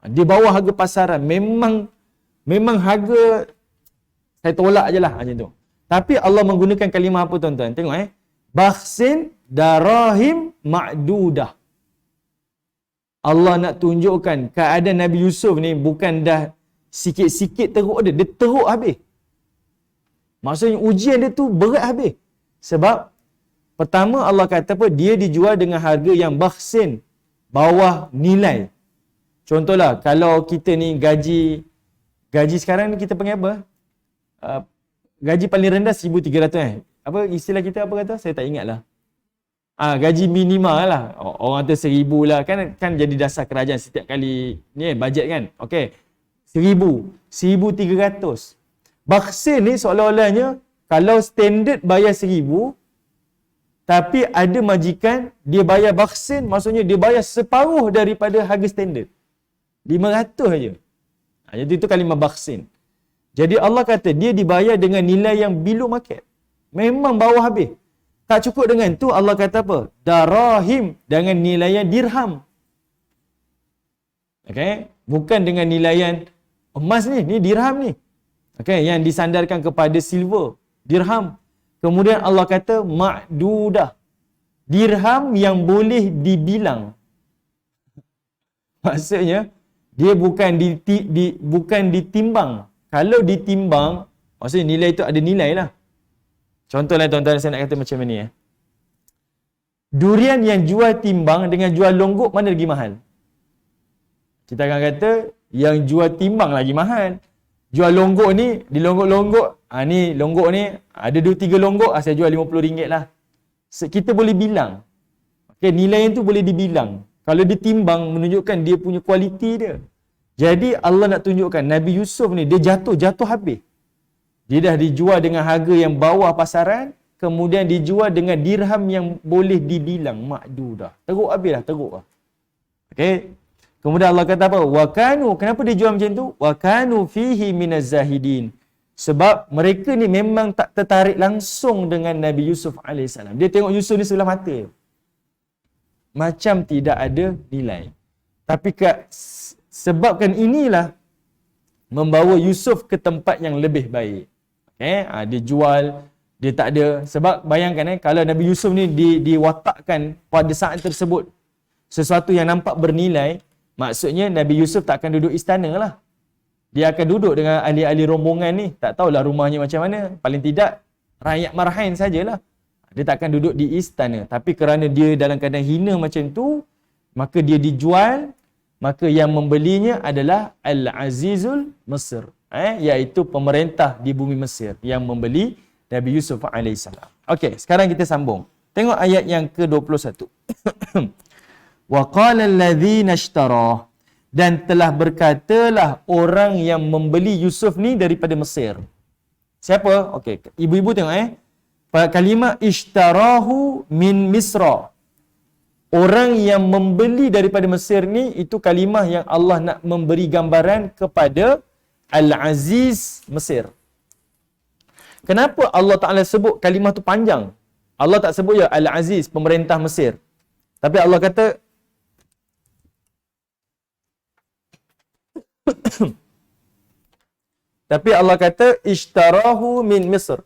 Dia bawah harga pasaran. Memang harga saya tolak je lah macam tu. Tapi Allah menggunakan kalimah apa tuan-tuan? Tengok bakhsin darahim ma'dudah. Allah nak tunjukkan keadaan Nabi Yusuf ni bukan dah sikit-sikit teruk dia teruk habis. Maksudnya ujian dia tu berat habis. Sebab pertama Allah kata apa? Dia dijual dengan harga yang bakhsin, bawah nilai. Contohlah kalau kita ni gaji sekarang ni kita panggil apa? gaji paling rendah 1,300 Apa istilah kita apa kata? Saya tak ingat lah. Gaji minimal lah. Orang tu 1,000 lah. Kan jadi dasar kerajaan setiap kali ni bajet kan. Okey. 1,000, 1,300. Baksin ni seolah-olahnya kalau standard bayar 1,000, tapi ada majikan dia bayar baksin, maksudnya dia bayar separuh daripada harga standard. 500 aja. Jadi itu kalimah baksin. Jadi Allah kata dia dibayar dengan nilai yang below market. Memang bawah habis. Tak cukup dengan tu Allah kata apa? Darahim, dengan nilaian dirham. Okey, bukan dengan nilaian emas ni dirham ni. Okey, yang disandarkan kepada silver, dirham. Kemudian Allah kata ma'dudah. Dirham yang boleh dibilang. Maksudnya dia bukan ditimbang. Kalau ditimbang, maksudnya nilai itu ada nilai lah. Contohlah tuan-tuan, saya nak kata macam ni Durian yang jual timbang dengan jual longgok, mana lagi mahal? Kita akan kata yang jual timbang lagi mahal. Jual longgok ni, di longgok-longgok, ni longgok ni ada 2-3 longgok, saya jual RM50 lah. Kita boleh bilang. Okay, nilai yang tu boleh dibilang. Kalau ditimbang, menunjukkan dia punya kualiti dia. Jadi Allah nak tunjukkan Nabi Yusuf ni dia jatuh habis. Dia dah dijual dengan harga yang bawah pasaran, kemudian dijual dengan dirham yang boleh dibilang ma'dudah. Teruk habis lah, teruk lah. Okey. Kemudian Allah kata apa? Wa kanu, kenapa dia jual macam tu? Wa kanu fihi minaz zahidin. Sebab mereka ni memang tak tertarik langsung dengan Nabi Yusuf AS. Dia tengok Yusuf ni sebelah mata. Macam tidak ada nilai. Tapi sebabkan inilah membawa Yusuf ke tempat yang lebih baik. Dia jual, dia tak ada. Sebab bayangkan kalau Nabi Yusuf ni diwatakkan pada saat tersebut sesuatu yang nampak bernilai, maksudnya Nabi Yusuf tak akan duduk istana lah. Dia akan duduk dengan ahli-ahli rombongan ni. Tak tahulah rumahnya macam mana. Paling tidak rakyat marhain sajalah. Dia tak akan duduk di istana. Tapi kerana dia dalam keadaan hina macam tu, maka dia dijual. Maka yang membelinya adalah Al-Azizul Mesir. Iaitu pemerintah di bumi Mesir yang membeli Nabi Yusuf AS. Okey, sekarang kita sambung. Tengok ayat yang ke-21. Wa qala alladhina ishtarah, dan telah berkatalah orang yang membeli Yusuf ni daripada Mesir. Siapa? Okey, ibu-ibu tengok kalimah ishtarahu min Misra. Orang yang membeli daripada Mesir ni, itu kalimah yang Allah nak memberi gambaran kepada Al-Aziz Mesir. Kenapa Allah Ta'ala sebut kalimah tu panjang? Allah tak sebut ya Al-Aziz, pemerintah Mesir. Tapi Allah kata tapi Allah kata ishtarahu min Misr.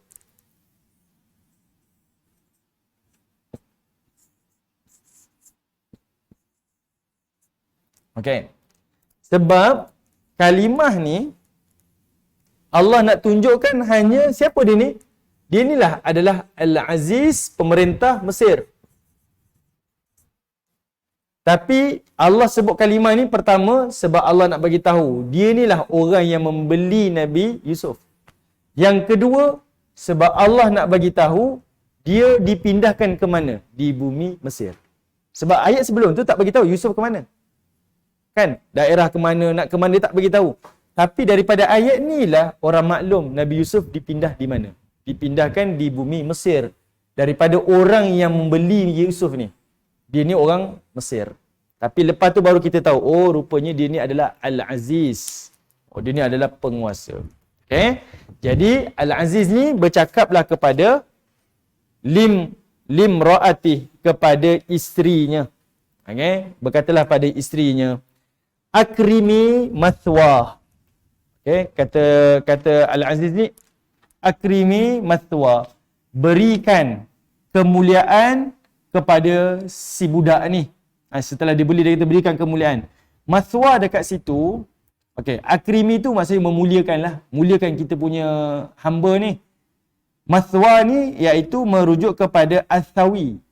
Okey. Sebab kalimah ni Allah nak tunjukkan hanya siapa dia ni? Dia inilah adalah Al-Aziz, pemerintah Mesir. Tapi Allah sebut kalimah ni pertama sebab Allah nak bagi tahu dia inilah orang yang membeli Nabi Yusuf. Yang kedua sebab Allah nak bagi tahu dia dipindahkan ke mana? Di bumi Mesir. Sebab ayat sebelum tu tak bagi tahu Yusuf ke mana. Kan? Daerah ke mana, nak ke mana dia tak bagi tahu. Tapi daripada ayat ni lah orang maklum Nabi Yusuf dipindah di mana? Dipindahkan di bumi Mesir. Daripada orang yang membeli Yusuf ni. Dia ni orang Mesir. Tapi lepas tu baru kita tahu, oh rupanya dia ni adalah Al-Aziz. Oh dia ni adalah penguasa. Okay? Jadi Al-Aziz ni bercakaplah kepada limraatih, kepada isterinya. Okay? Berkatalah pada isterinya, akrimi mathwah. Okay? Kata Al-Aziz ni, akrimi mathwah. Berikan kemuliaan kepada si budak ni. Setelah dibeli, dia kata berikan kemuliaan. Mathwa dekat situ, okey, akrimi tu maksudnya memuliakan lah. Muliakan kita punya hamba ni. Mathwa ni iaitu merujuk kepada Athawi.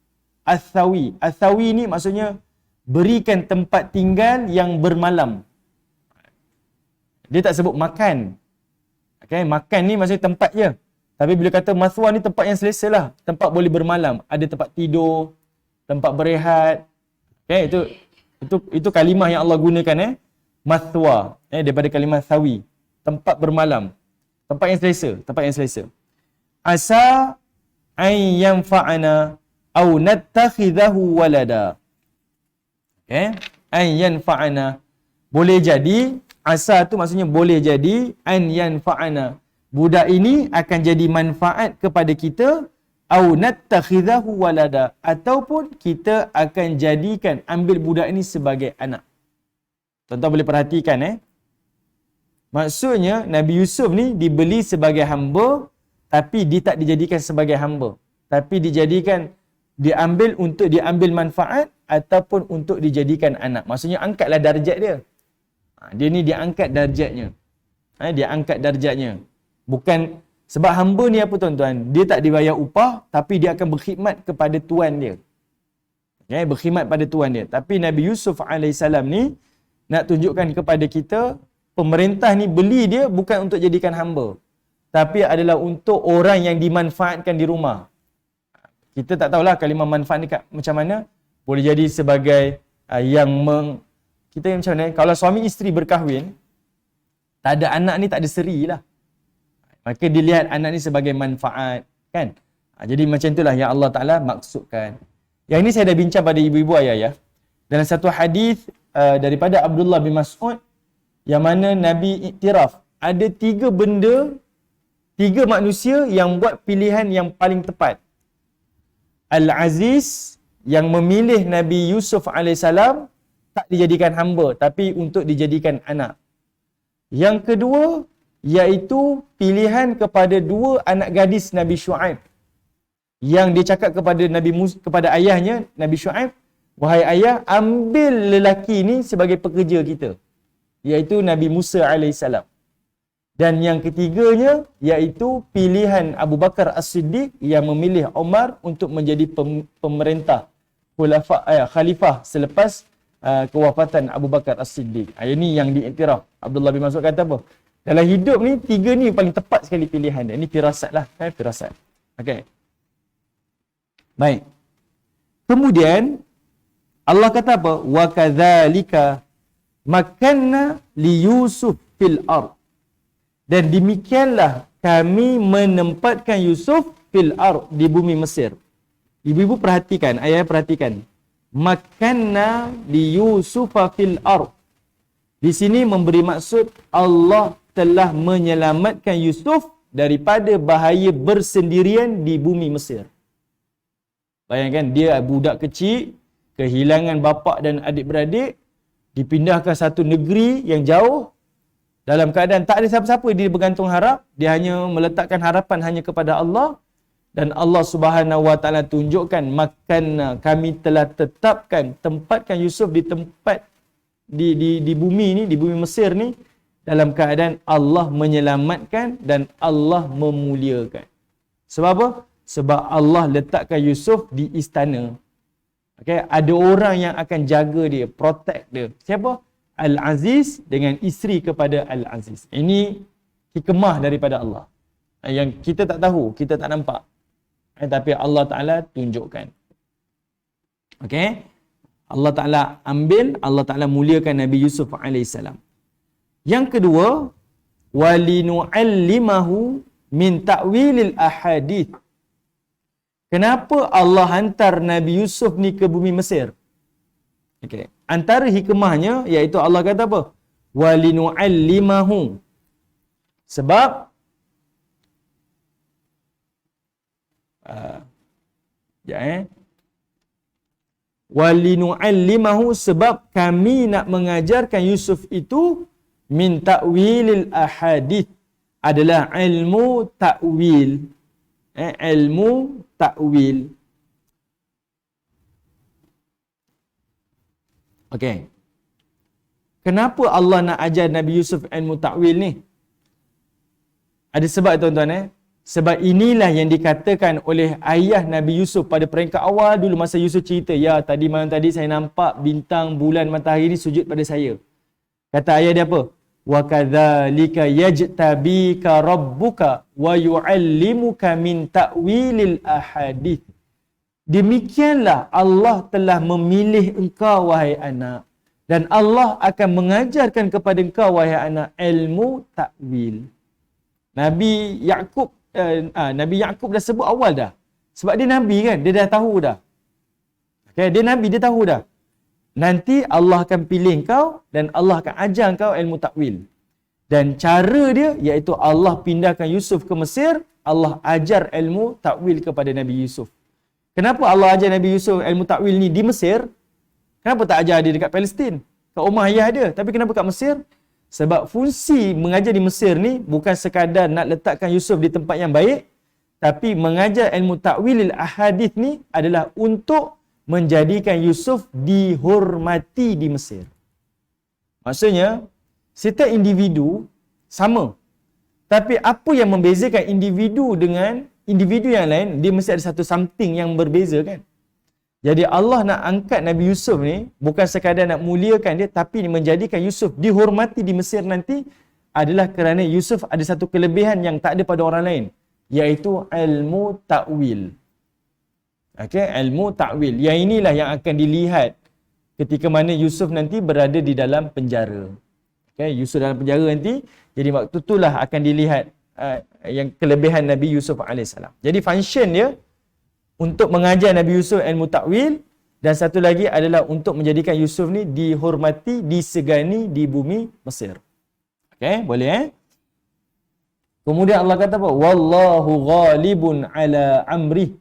Athawi ni maksudnya berikan tempat tinggal yang bermalam. Dia tak sebut makan. Okay, makan ni maksudnya tempat je. Tapi bila kata mathwa ni tempat yang selesa lah. Tempat boleh bermalam. Ada tempat tidur, tempat berehat. Okay, itu kalimah yang Allah gunakan mathwa. Daripada kalimah thawi. Tempat bermalam. Tempat yang selesa. Tempat yang selesa. Asa an yanfa'ana au nattakhidahu walada. Okay. An yanfa'ana. Boleh jadi, asa tu maksudnya boleh jadi, an yanfa'ana. Budak ini akan jadi manfaat kepada kita, au nattakhidahu walada, ataupun kita akan jadikan, ambil budak ini sebagai anak. Tuan-tuan boleh perhatikan maksudnya Nabi Yusuf ni dibeli sebagai hamba, tapi dia tak dijadikan sebagai hamba, tapi diambil untuk diambil manfaat ataupun untuk dijadikan anak. Maksudnya angkatlah darjat dia. Dia ni diangkat darjatnya. Dia angkat darjatnya. Bukan sebab hamba ni apa tuan-tuan? Dia tak dibayar upah, tapi dia akan berkhidmat kepada tuan dia. Berkhidmat pada tuan dia. Tapi Nabi Yusuf AS ni nak tunjukkan kepada kita, pemerintah ni beli dia bukan untuk jadikan hamba, tapi adalah untuk orang yang dimanfaatkan di rumah. Kita tak tahulah kalimah manfaat ni macam mana. Boleh jadi sebagai kita macam mana? Kalau suami isteri berkahwin, tak ada anak ni tak ada seri lah. Maka dilihat anak ni sebagai manfaat, kan? Jadi macam itulah yang Allah Ta'ala maksudkan. Yang ini saya dah bincang pada ibu-ibu ayah-ayah. Dalam satu hadis daripada Abdullah bin Mas'ud, yang mana Nabi iktiraf, ada 3 benda, 3 manusia yang buat pilihan yang paling tepat. Al-Aziz, yang memilih Nabi Yusuf AS tak dijadikan hamba, tapi untuk dijadikan anak. Yang kedua, iaitu pilihan kepada 2 anak gadis Nabi Shu'aib, yang dia cakap kepada ayahnya Nabi Shu'aib, wahai ayah, ambil lelaki ni sebagai pekerja kita, iaitu Nabi Musa AS. Dan yang ketiganya, iaitu pilihan Abu Bakar As-Siddiq yang memilih Umar untuk menjadi pemerintah khalifah selepas kewafatan Abu Bakar As-Siddiq. Ini yang diiktiraf. Abdullah bin Mas'ud kata apa? Dalam hidup ni, 3 ni paling tepat sekali pilihan dia. Ini firasat lah. Firasat. Okay. Baik. Kemudian, Allah kata apa? Wa kadzalika makanna li Yusuf fil ard. Dan demikianlah kami menempatkan Yusuf fil ard, di bumi Mesir. Ibu-ibu perhatikan, ayah perhatikan. Makanna li Yusufa fil ard. Di sini memberi maksud Allah telah menyelamatkan Yusuf daripada bahaya bersendirian di bumi Mesir. Bayangkan, dia budak kecil, kehilangan bapa dan adik-beradik, dipindahkan satu negeri yang jauh, dalam keadaan tak ada siapa-siapa dia bergantung harap, dia hanya meletakkan harapan hanya kepada Allah. Dan Allah Subhanahu Wa Taala tunjukkan, makan, kami telah tempatkan Yusuf di tempat di bumi ni, di bumi Mesir ni, dalam keadaan Allah menyelamatkan dan Allah memuliakan. Sebab apa? Sebab Allah letakkan Yusuf di istana. Okay? Ada orang yang akan jaga dia, protect dia. Siapa? Al-Aziz dengan isteri kepada Al-Aziz. Ini hikmah daripada Allah, yang kita tak tahu, kita tak nampak, tapi Allah Ta'ala tunjukkan. Okay? Allah Ta'ala ambil, Allah Ta'ala muliakan Nabi Yusuf AS. Yang kedua, walinu'allimahu min ta'wilil ahadith. Kenapa Allah hantar Nabi Yusuf ni ke bumi Mesir? Okay. Antara hikmahnya, iaitu Allah kata apa? Walinu'allimahu. Sebab walinu'allimahu, sebab kami nak mengajarkan Yusuf itu min ta'wilil ahadith, adalah ilmu ta'wil. Ilmu ta'wil. Okey. Kenapa Allah nak ajar Nabi Yusuf ilmu ta'wil ni? Ada sebab tuan-tuan. Sebab inilah yang dikatakan oleh ayah Nabi Yusuf pada peringkat awal dulu, masa Yusuf cerita, ya malam tadi saya nampak bintang, bulan, matahari ni sujud pada saya. Kata ayah dia apa? wa kadzalika yajtabika rabbuka wa yu'allimuka min ta'wilil ahadith. Demikianlah Allah telah memilih engkau wahai anak, dan Allah akan mengajarkan kepada engkau wahai anak ilmu takwil. Nabi Yaqub dah sebut awal dah. Sebab dia Nabi kan, dia dah tahu dah. Okay, dia Nabi, dia tahu dah. Nanti Allah akan pilih kau dan Allah akan ajar kau ilmu takwil. Dan cara dia iaitu Allah pindahkan Yusuf ke Mesir, Allah ajar ilmu takwil kepada Nabi Yusuf. Kenapa Allah ajar Nabi Yusuf ilmu takwil ni di Mesir? Kenapa tak ajar dia dekat Palestin? Kat rumah ayah dia. Tapi kenapa kat Mesir? Sebab fungsi mengajar di Mesir ni bukan sekadar nak letakkan Yusuf di tempat yang baik, tapi mengajar ilmu takwilil ahadith ni adalah untuk menjadikan Yusuf dihormati di Mesir. Maksudnya, setiap individu sama. Tapi apa yang membezakan individu dengan individu yang lain, dia mesti ada satu something yang berbeza kan. Jadi Allah nak angkat Nabi Yusuf ni bukan sekadar nak muliakan dia, tapi menjadikan Yusuf dihormati di Mesir nanti adalah kerana Yusuf ada satu kelebihan yang tak ada pada orang lain, iaitu ilmu takwil. Okey, ilmu takwil. Yang inilah yang akan dilihat ketika mana Yusuf nanti berada di dalam penjara. Okey, Yusuf dalam penjara nanti, jadi waktu itulah akan dilihat yang kelebihan Nabi Yusuf alaihissalam. Jadi function dia untuk mengajar Nabi Yusuf ilmu takwil, dan satu lagi adalah untuk menjadikan Yusuf ni dihormati, disegani di bumi Mesir. Okey, boleh Kemudian Allah kata apa? Wallahu ghalibun ala amrih.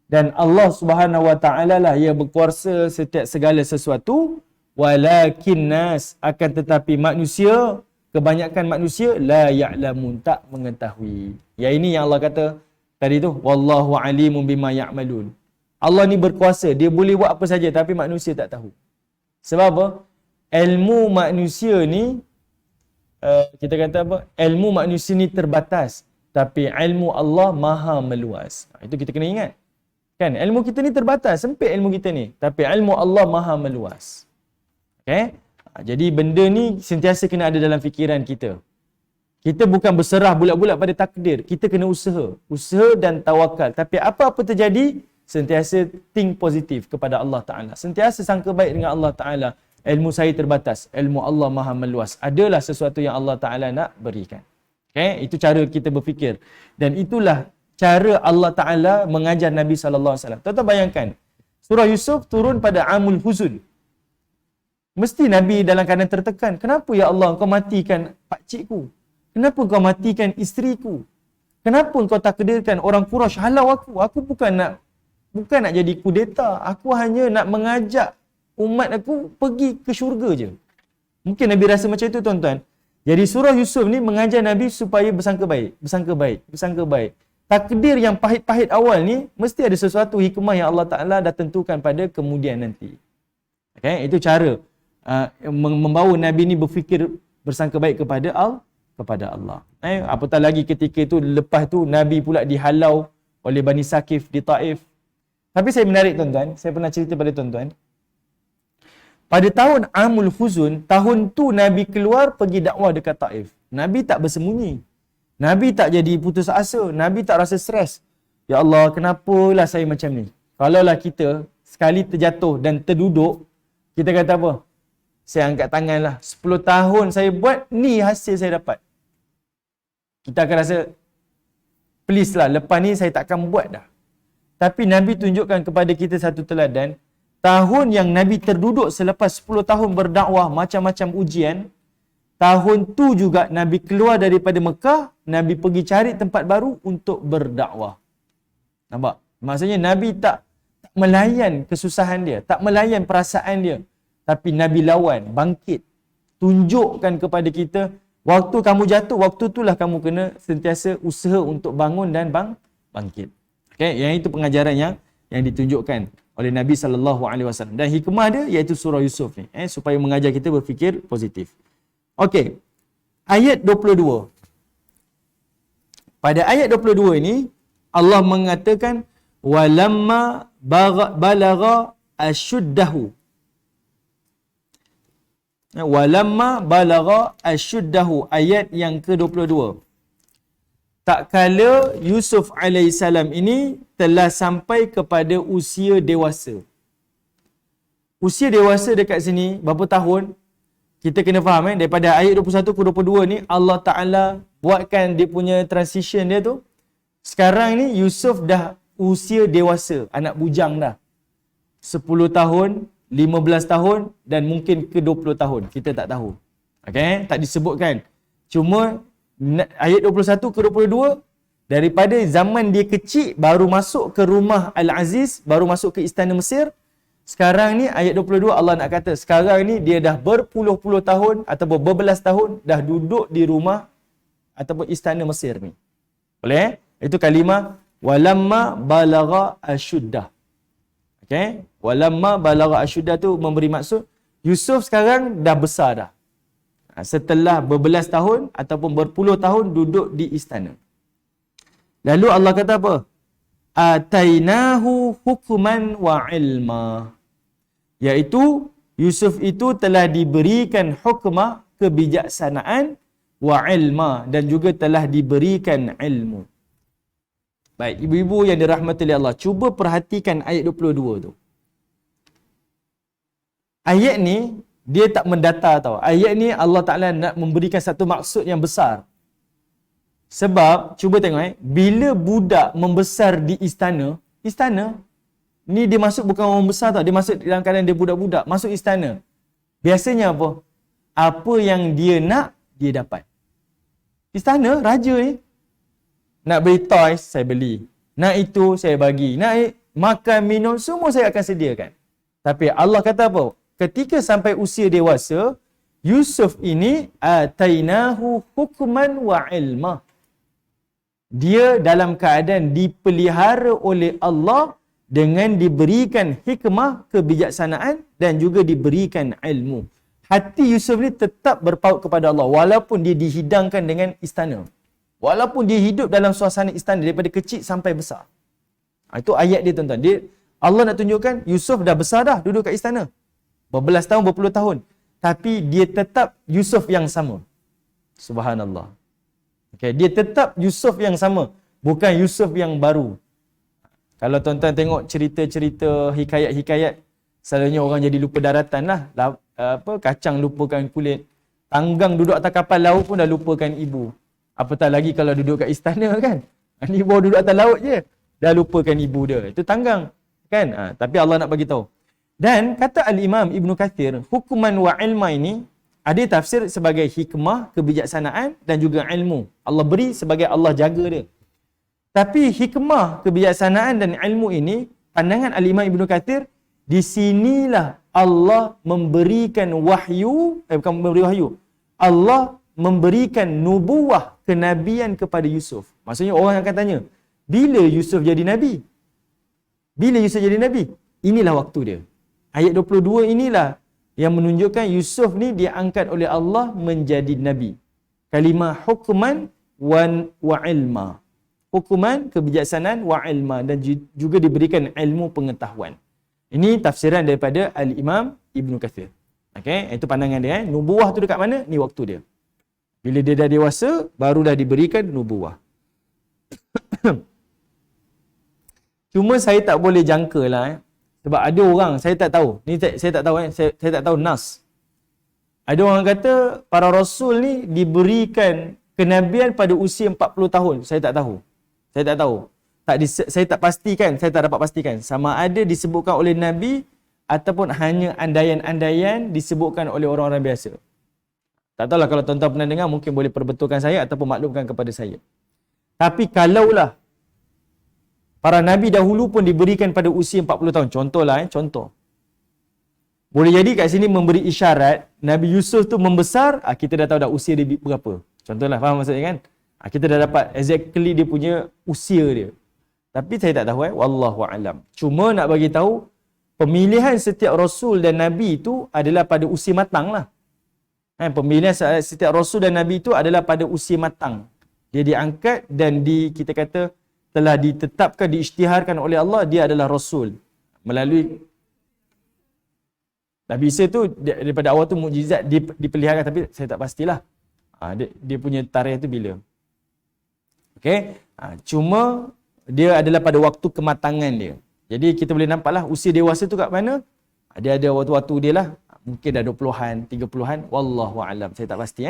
Dan Allah Subhanahu wa taala lah yang berkuasa setiap segala sesuatu, walakin nas, akan tetapi manusia, kebanyakan manusia la ya'lamun, tak mengetahui. Yang ini yang Allah kata tadi tu, wallahu alimun bima ya'malun. Allah ni berkuasa, dia boleh buat apa saja tapi manusia tak tahu. Sebab apa? Ilmu manusia ni kita kata apa? Ilmu manusia ni terbatas, tapi ilmu Allah maha meluas. Itu kita kena ingat. Kan, ilmu kita ni terbatas, sempit ilmu kita ni, tapi ilmu Allah maha meluas. Okey? Jadi benda ni sentiasa kena ada dalam fikiran kita. Kita bukan berserah bulat-bulat pada takdir. Kita kena usaha. Usaha dan tawakal. Tapi apa-apa terjadi, sentiasa think positif kepada Allah Ta'ala. Sentiasa sangka baik dengan Allah Ta'ala. Ilmu saya terbatas. Ilmu Allah maha meluas. Adalah sesuatu yang Allah Ta'ala nak berikan. Okay? Itu cara kita berfikir. Dan itulah cara Allah Ta'ala mengajar Nabi SAW. Tuan-tuan bayangkan. Surah Yusuf turun pada Amul Huzun. Mesti Nabi dalam keadaan tertekan. Kenapa ya Allah kau matikan pakcikku? Kenapa kau matikan isteriku? Kenapa kau takdirkan orang Quraisy halau aku? Aku bukan nak jadi kudeta. Aku hanya nak mengajak umat aku pergi ke syurga je. Mungkin Nabi rasa macam itu tuan-tuan. Jadi surah Yusuf ni mengajar Nabi supaya bersangka baik, bersangka baik, bersangka baik. Takdir yang pahit-pahit awal ni mesti ada sesuatu hikmah yang Allah Ta'ala dah tentukan pada kemudian nanti. Okay? Itu cara membawa Nabi ni berfikir bersangka baik kepada Allah. Apatah lagi ketika itu, lepas tu Nabi pula dihalau oleh Bani Saqif di Taif. Tapi saya menarik tuan-tuan, saya pernah cerita pada tuan-tuan. Pada tahun Amul Huzun, tahun tu Nabi keluar pergi dakwah dekat Taif. Nabi tak bersembunyi. Nabi tak jadi putus asa. Nabi tak rasa stres. Ya Allah, kenapalah saya macam ni? Kalaulah kita sekali terjatuh dan terduduk, kita kata apa? Saya angkat tangan lah. 10 tahun saya buat, ni hasil saya dapat. Kita akan rasa, please lah, lepas ni saya takkan buat dah. Tapi Nabi tunjukkan kepada kita satu teladan. Tahun yang Nabi terduduk selepas 10 tahun berdakwah, macam-macam ujian, tahun tu juga Nabi keluar daripada Mekah, Nabi pergi cari tempat baru untuk berdakwah. Nampak? Maksudnya Nabi tak melayan kesusahan dia, tak melayan perasaan dia. Tapi Nabi lawan, bangkit. Tunjukkan kepada kita, waktu kamu jatuh, waktu itulah kamu kena sentiasa usaha untuk bangun dan bangkit. Okay? Yang itu pengajaran yang ditunjukkan oleh Nabi SAW. Dan hikmah dia iaitu surah Yusuf ni. Supaya mengajar kita berfikir positif. Okey. Ayat 22. Pada ayat 22 ini, Allah mengatakan, walamma balagha ashuddahu. Walamma balagha asyuddahu, ayat yang ke-22. Tak kala Yusuf alaihissalam ini telah sampai kepada usia dewasa. Usia dewasa dekat sini berapa tahun? Kita kena faham daripada ayat 21 ke 22 ni Allah Ta'ala buatkan dia punya transition dia tu. Sekarang ni Yusuf dah usia dewasa, anak bujang dah. 10 tahun, 15 tahun dan mungkin ke 20 tahun. Kita tak tahu. Okay? Tak disebutkan. Cuma ayat 21 ke 22, daripada zaman dia kecil baru masuk ke rumah Al-Aziz, baru masuk ke istana Mesir. Sekarang ni ayat 22 Allah nak kata sekarang ni dia dah berpuluh-puluh tahun ataupun berbelas tahun dah duduk di rumah ataupun istana Mesir ni. Boleh? Itu kalimah walamma balagha asyuddah. Okey? Walamma balagha asyuddah tu memberi maksud Yusuf sekarang dah besar dah. Setelah berbelas tahun ataupun berpuluh tahun duduk di istana. Lalu Allah kata apa? Atainahu hukman wa ilma. Iaitu Yusuf itu telah diberikan hukmah, kebijaksanaan, wa ilma, dan juga telah diberikan ilmu. Baik, ibu-ibu yang dirahmati oleh Allah, cuba perhatikan ayat 22 tu. Ayat ni dia tak mendata tau. Ayat ni Allah Ta'ala nak memberikan satu maksud yang besar. Sebab, cuba tengok bila budak membesar di istana, ni dia masuk bukan orang besar tau, dia masuk dalam keadaan dia budak-budak, masuk istana. Biasanya apa? Apa yang dia nak, dia dapat. Istana, raja ni. Nak beli toys, saya beli. Nak itu, saya bagi. Nak makan, minum, semua saya akan sediakan. Tapi Allah kata apa? Ketika sampai usia dewasa, Yusuf ini atainahu hukman wa ilma. Dia dalam keadaan dipelihara oleh Allah dengan diberikan hikmah, kebijaksanaan dan juga diberikan ilmu. Hati Yusuf ni tetap berpaut kepada Allah walaupun dia dihidangkan dengan istana. Walaupun dia hidup dalam suasana istana daripada kecil sampai besar. Itu ayat dia tuan-tuan. Allah nak tunjukkan Yusuf dah besar dah duduk kat istana. Berbelas tahun, berpuluh tahun. Tapi dia tetap Yusuf yang sama. Subhanallah. Okay, dia tetap Yusuf yang sama. Bukan Yusuf yang baru. Kalau tuan-tuan tengok cerita-cerita hikayat-hikayat, selalunya orang jadi lupa daratan lah. Kacang lupakan kulit. Tanggang duduk atas kapal laut pun dah lupakan ibu. Apatah lagi kalau duduk kat istana kan. Ni baru duduk atas laut je. Dah lupakan ibu dia. Itu tanggang. Kan? Tapi Allah nak bagi tahu. Dan kata Al-Imam Ibn Kathir, hukuman wa ilma ini ada tafsir sebagai hikmah, kebijaksanaan dan juga ilmu. Allah beri sebagai Allah jaga dia. Tapi hikmah, kebijaksanaan dan ilmu ini, pandangan Al-Imam Ibn Kathir, di sinilah Allah memberikan wahyu, bukan memberi wahyu. Allah memberikan nubuwah, kenabian kepada Yusuf. Maksudnya orang akan tanya, bila Yusuf jadi Nabi? Bila Yusuf jadi Nabi? Inilah waktu dia. Ayat 22 inilah yang menunjukkan Yusuf ni diangkat oleh Allah menjadi Nabi. Kalimah hukman wa ilma. Hukuman, kebijaksanaan, wa ilma. Dan juga diberikan ilmu pengetahuan. Ini tafsiran daripada Al-Imam Ibn Kathir. Okay? Itu pandangan dia. Nubuwah tu dekat mana? Ni waktu dia. Bila dia dah dewasa, barulah diberikan nubuwah. Cuma saya tak boleh jangka lah. Sebab ada orang, saya tak tahu. Ni saya tak tahu. Saya tak tahu nas. Ada orang kata, para rasul ni diberikan kenabian pada usia 40 tahun. Saya tak tahu. Saya tak pastikan. Saya tak dapat pastikan. Sama ada disebutkan oleh Nabi ataupun hanya andaian-andaian disebutkan oleh orang-orang biasa. Tak tahulah kalau tuan-tuan pernah dengar, mungkin boleh perbetulkan saya ataupun maklumkan kepada saya. Tapi kalaulah para Nabi dahulu pun diberikan pada usia 40 tahun. Contohlah, contoh. Boleh jadi kat sini memberi isyarat, Nabi Yusuf tu membesar, kita dah tahu dah usia dia berapa. Contohlah, faham maksudnya kan? Kita dah dapat exactly dia punya usia dia. Tapi saya tak tahu, wallahu a'lam. Cuma nak bagi tahu, pemilihan setiap Rasul dan Nabi itu adalah pada usia matang lah. Pemilihan setiap Rasul dan Nabi itu adalah pada usia matang. Dia diangkat dan kita kata telah ditetapkan, diisytiharkan oleh Allah, dia adalah Rasul. Melalui Nabi Isa tu daripada awal tu mukjizat dipelihara, tapi saya tak pastilah. Dia punya tarikh tu bila. Okey. Cuma dia adalah pada waktu kematangan dia. Jadi kita boleh nampaklah usia dewasa tu kat mana? Dia ada waktu-waktu dia lah. Mungkin dah 20-an, 30-an, wallahu alam. Saya tak pasti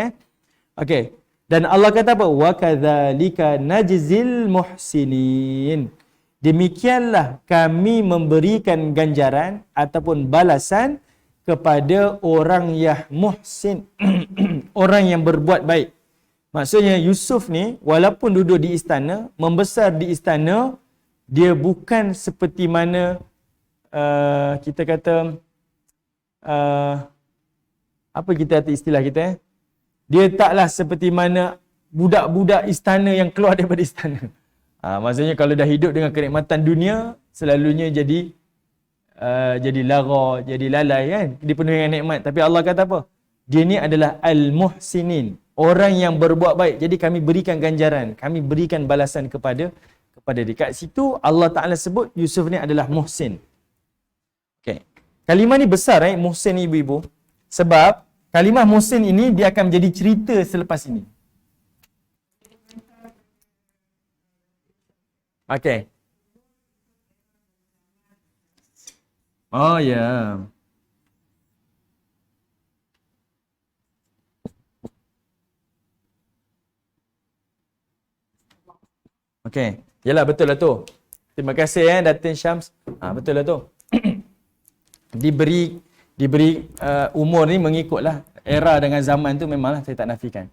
Okey. Dan Allah kata apa? Wa kadzalika najzil muhsinin. Demikianlah kami memberikan ganjaran ataupun balasan kepada orang yang muhsin, orang yang berbuat baik. Maksudnya Yusuf ni walaupun duduk di istana, membesar di istana, dia bukan seperti mana kita kata apa kita kata istilah kita dia taklah seperti mana budak-budak istana yang keluar daripada istana. Maksudnya kalau dah hidup dengan kenikmatan dunia, selalunya jadi lara, jadi lalai kan, dipenuhi dengan nikmat. Tapi Allah kata apa? Dia ni adalah al-muhsinin, orang yang berbuat baik. Jadi kami berikan ganjaran, kami berikan balasan kepada dia. Kat situ Allah Taala sebut Yusuf ni adalah muhsin. Okey. Kalimah ni besar muhsin ni ibu-ibu. Sebab kalimah muhsin ini dia akan menjadi cerita selepas ini. Okey. Oh ya. Yeah. Okey. Yalah betul lah tu. Terima kasih Datin Syams. Betul lah tu. diberi umur ni mengikutlah era dengan zaman tu, memanglah saya tak nafikan.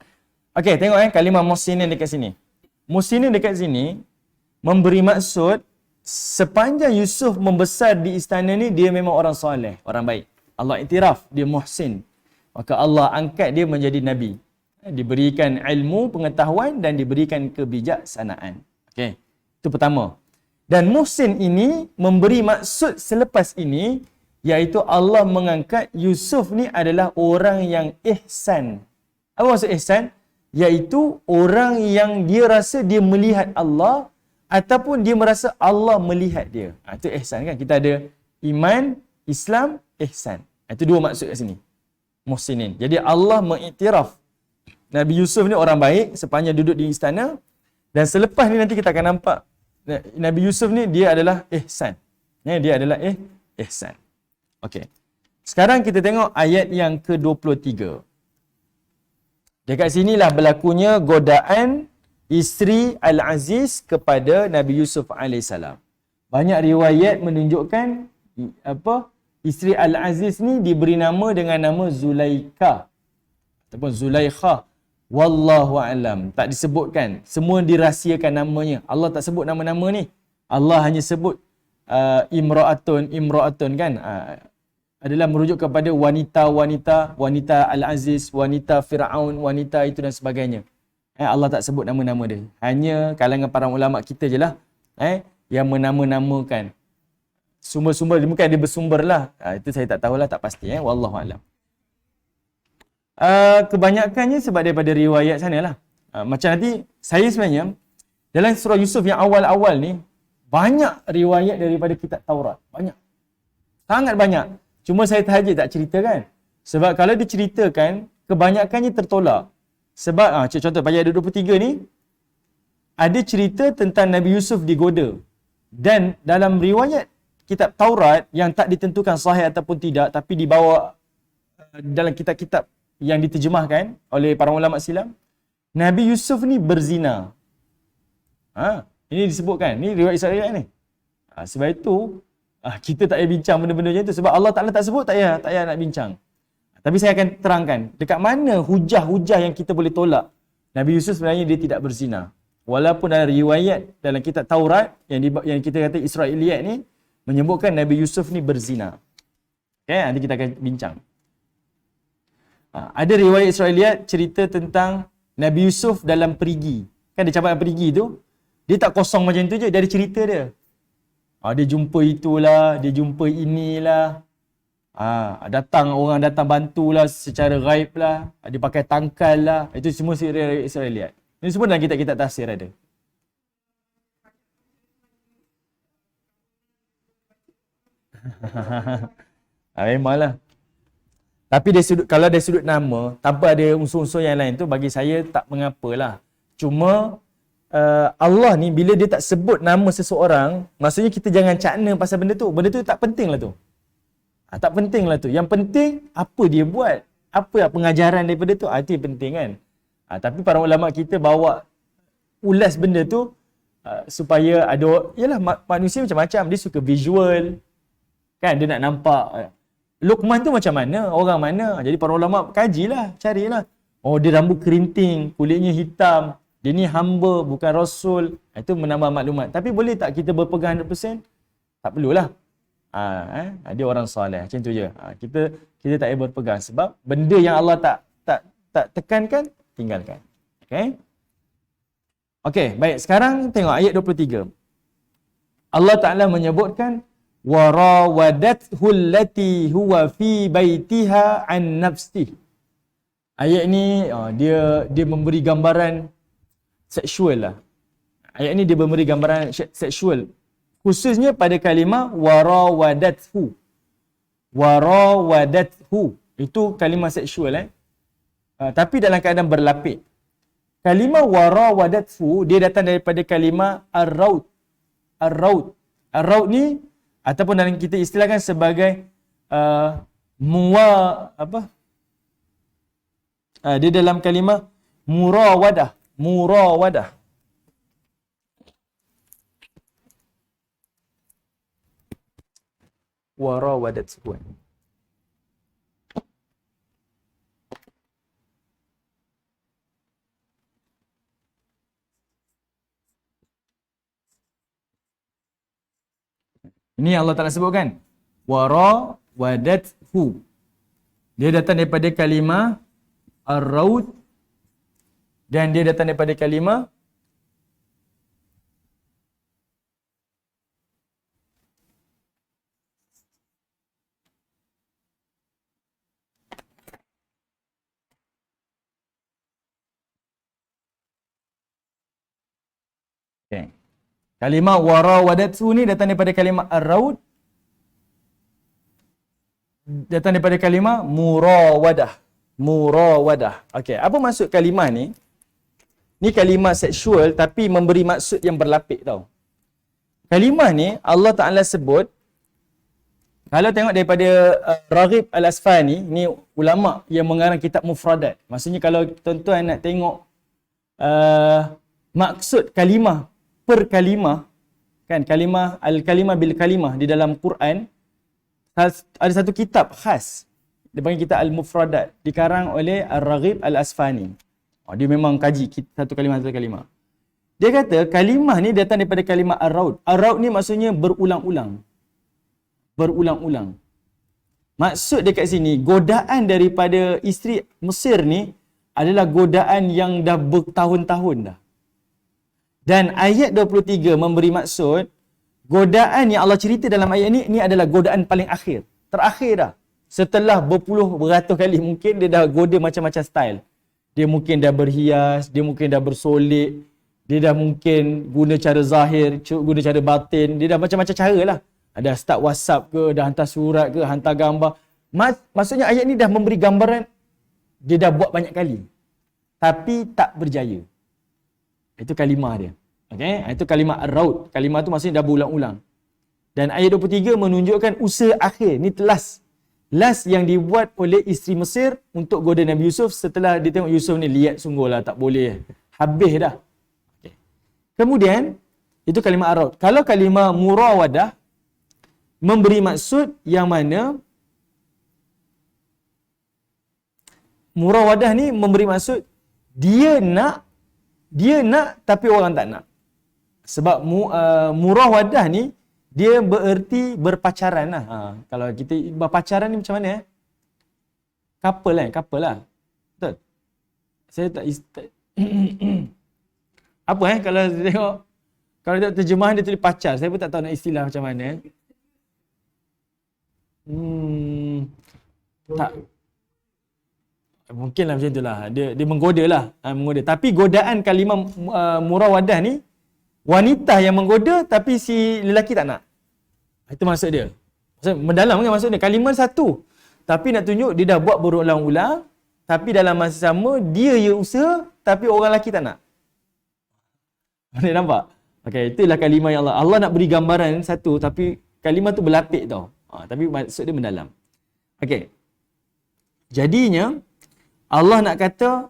Okey, tengok kalimah muhsinin dekat sini. Muhsinin dekat sini memberi maksud sepanjang Yusuf membesar di istana ni dia memang orang soleh, orang baik. Allah iktiraf dia muhsin. Maka Allah angkat dia menjadi nabi. Diberikan ilmu, pengetahuan dan diberikan kebijaksanaan. Okey. Itu pertama. Dan muhsin ini memberi maksud selepas ini, iaitu Allah mengangkat Yusuf ni adalah orang yang ihsan. Apa maksud ihsan? Iaitu orang yang dia rasa dia melihat Allah ataupun dia merasa Allah melihat dia. Itu ihsan kan? Kita ada iman, Islam, ihsan. Itu dua maksud kat sini. Muhsinin. Jadi Allah mengiktiraf Nabi Yusuf ni orang baik sepanjang duduk di istana, dan selepas ni nanti kita akan nampak Nabi Yusuf ni dia adalah ihsan. Dia adalah ihsan. Okey. Sekarang kita tengok ayat yang ke-23. Dekat sinilah berlakunya godaan isteri Al-Aziz kepada Nabi Yusuf AS. Banyak riwayat menunjukkan isteri Al-Aziz ni diberi nama dengan nama Zulaikha ataupun Zulaikha. Wallahu a'lam. Tak disebutkan. Semua dirahsiakan namanya. Allah tak sebut nama-nama ni. Allah hanya sebut imra'atun kan. Adalah merujuk kepada wanita Al-Aziz, wanita Fir'aun, wanita itu dan sebagainya. Allah tak sebut nama-nama dia. Hanya kalangan para ulama kita je lah yang menama-namakan. Sumber-sumber dia mungkin ada bersumber lah. Itu saya tak tahulah, tak pasti. Wallahu a'lam. Kebanyakannya sebab daripada riwayat sana lah. Macam nanti saya sebenarnya dalam surah Yusuf yang awal-awal ni banyak riwayat daripada kitab Taurat. Banyak. Sangat banyak. Cuma saya sahaja tak ceritakan. Sebab kalau diceritakan, kebanyakannya tertolak. Sebab, contoh pada ayat 23 ni, ada cerita tentang Nabi Yusuf digoda. Dan dalam riwayat kitab Taurat yang tak ditentukan sahih ataupun tidak, tapi dibawa dalam kitab-kitab yang diterjemahkan oleh para ulama silam, Nabi Yusuf ni berzina. Ini disebutkan. Ni riwayat Israeliat ni. Sebab itu, kita tak payah bincang benda-benda macam tu. Sebab Allah Ta'ala tak sebut, tak payah nak bincang. Tapi saya akan terangkan, dekat mana hujah-hujah yang kita boleh tolak Nabi Yusuf sebenarnya dia tidak berzina. Walaupun dalam riwayat dalam kitab Taurat yang kita kata Israeliat ni menyebutkan Nabi Yusuf ni berzina. Okay, nanti kita akan bincang. Ada riwayat Israeliat cerita tentang Nabi Yusuf dalam perigi. Kan dia cabaran perigi tu, dia tak kosong macam tu je, dia ada cerita dia. Dia jumpa itulah, dia jumpa inilah. Orang datang bantulah secara gaib lah. Dia pakai tangkal lah. Itu semua riwayat Israeliat. Ini semua dalam kitab-kitab tafsir ada. Memanglah. Tapi dari sudut, kalau dari sudut nama, tanpa ada unsur-unsur yang lain tu, bagi saya tak mengapalah. Cuma Allah ni bila dia tak sebut nama seseorang, maksudnya kita jangan cakna pasal benda tu. Benda tu tak penting lah tu. Tak penting lah tu. Yang penting apa dia buat. Apa pengajaran daripada tu. Itu yang penting kan. Tapi para ulama kita bawa ulas benda tu supaya ada, yalah manusia macam-macam. Dia suka visual. Kan dia nak nampak Luqman tu macam mana, orang mana. Jadi para ulama kajilah, carilah. Oh dia rambut kerinting, kulitnya hitam. Dia ni hamba, bukan rasul. Itu menambah maklumat. Tapi boleh tak kita berpegang 100%? Tak perlulah. Dia orang soleh. Macam tu je. Kita tak payah berpegang. Sebab benda yang Allah tak tekankan, tinggalkan. Okay? Okay, baik. Sekarang tengok ayat 23. Allah Ta'ala menyebutkan وَرَاوَدَتْهُ الَّتِي هُوَ فِي بَيْتِهَا عَنْ نَفْسِهِ. Ayat ni dia memberi gambaran seksual lah. Ayat ni dia memberi gambaran seksual. Khususnya pada kalimah warawadathu. Warawadathu. Itu kalimah seksual tapi dalam keadaan berlapik. Kalimah warawadathu dia datang daripada kalimah ar-raud. Ar-raud. Ar-raud ni ataupun dalam kita istilahkan sebagai dia dalam kalimah murawadah. Murawadah. Warawadat sebuah. Ini Allah Ta'ala sebutkan. Warawadathu. Dia datang daripada kalimah ar-raud dan dia datang daripada kalimah kalimah warawadathu ni datang daripada kalimah ar-raud, datang daripada kalimah murawadah. Murawadah. Okey, apa maksud kalimah ni? Ni kalimah seksual tapi memberi maksud yang berlapik tau. Kalimah ni Allah Ta'ala sebut, kalau tengok daripada Raghib Al-Asfani, ni ulama yang mengarang kitab Mufradat. Maksudnya kalau tuan-tuan nak tengok maksud kalimah per kalimah, kan kalimah al-kalimah bil kalimah di dalam Quran, ada satu kitab khas. Dia panggil kitab Al-Mufradat, dikarang oleh Ar-Raghib Al-Asfani. Dia memang kaji satu kalimah. Dia kata kalimah ni datang daripada kalimah ar-raud. Ar-raud ni maksudnya berulang-ulang. Berulang-ulang. Maksud dia kat sini, godaan daripada isteri Mesir ni adalah godaan yang dah bertahun-tahun dah. Dan ayat 23 memberi maksud, godaan yang Allah cerita dalam ayat ni adalah godaan paling akhir. Terakhir dah. Setelah berpuluh, beratus kali mungkin dia dah goda macam-macam style. Dia mungkin dah berhias, dia mungkin dah bersolek, dia dah mungkin guna cara zahir, guna cara batin, dia dah macam-macam cara lah. Ada start WhatsApp ke, dah hantar surat ke, hantar gambar. Maksudnya ayat ni dah memberi gambaran, dia dah buat banyak kali. Tapi tak berjaya. Itu kalimah dia. Okay? Itu kalimah ar-raud. Kalimah tu maksudnya dah berulang-ulang. Dan ayat 23 menunjukkan usaha akhir. Ni last yang dibuat oleh isteri Mesir untuk goda Nabi Yusuf setelah dia tengok Yusuf ni liat sungguhlah tak boleh. Habis dah. Okay. Kemudian, itu kalimah ar-raud. Kalau kalimah murawadah, memberi maksud yang mana murawadah ni memberi maksud dia nak tapi orang tak nak. Sebab murawadah ni dia bererti berpacaran lah. Kalau kita berpacaran ni macam mana couple lah. Betul? Saya tak apa kalau tengok, kalau tengok terjemahan dia tulis pacar, saya pun tak tahu nak istilah macam mana. Tak. Mungkinlah macam itulah. Dia menggoda lah. Menggoda. Tapi godaan kalimah murawadah ni, wanita yang menggoda tapi si lelaki tak nak. Itu maksud dia. Maksud mendalam kan maksud dia. Kalimah satu. Tapi nak tunjuk dia dah buat berulang-ulang, tapi dalam masa sama dia yang usaha tapi orang lelaki tak nak. Anda nampak? Okey, itulah kalimah yang Allah nak beri gambaran satu tapi kalimah tu berlapik tau. Tapi maksud dia mendalam. Okey. Jadinya Allah nak kata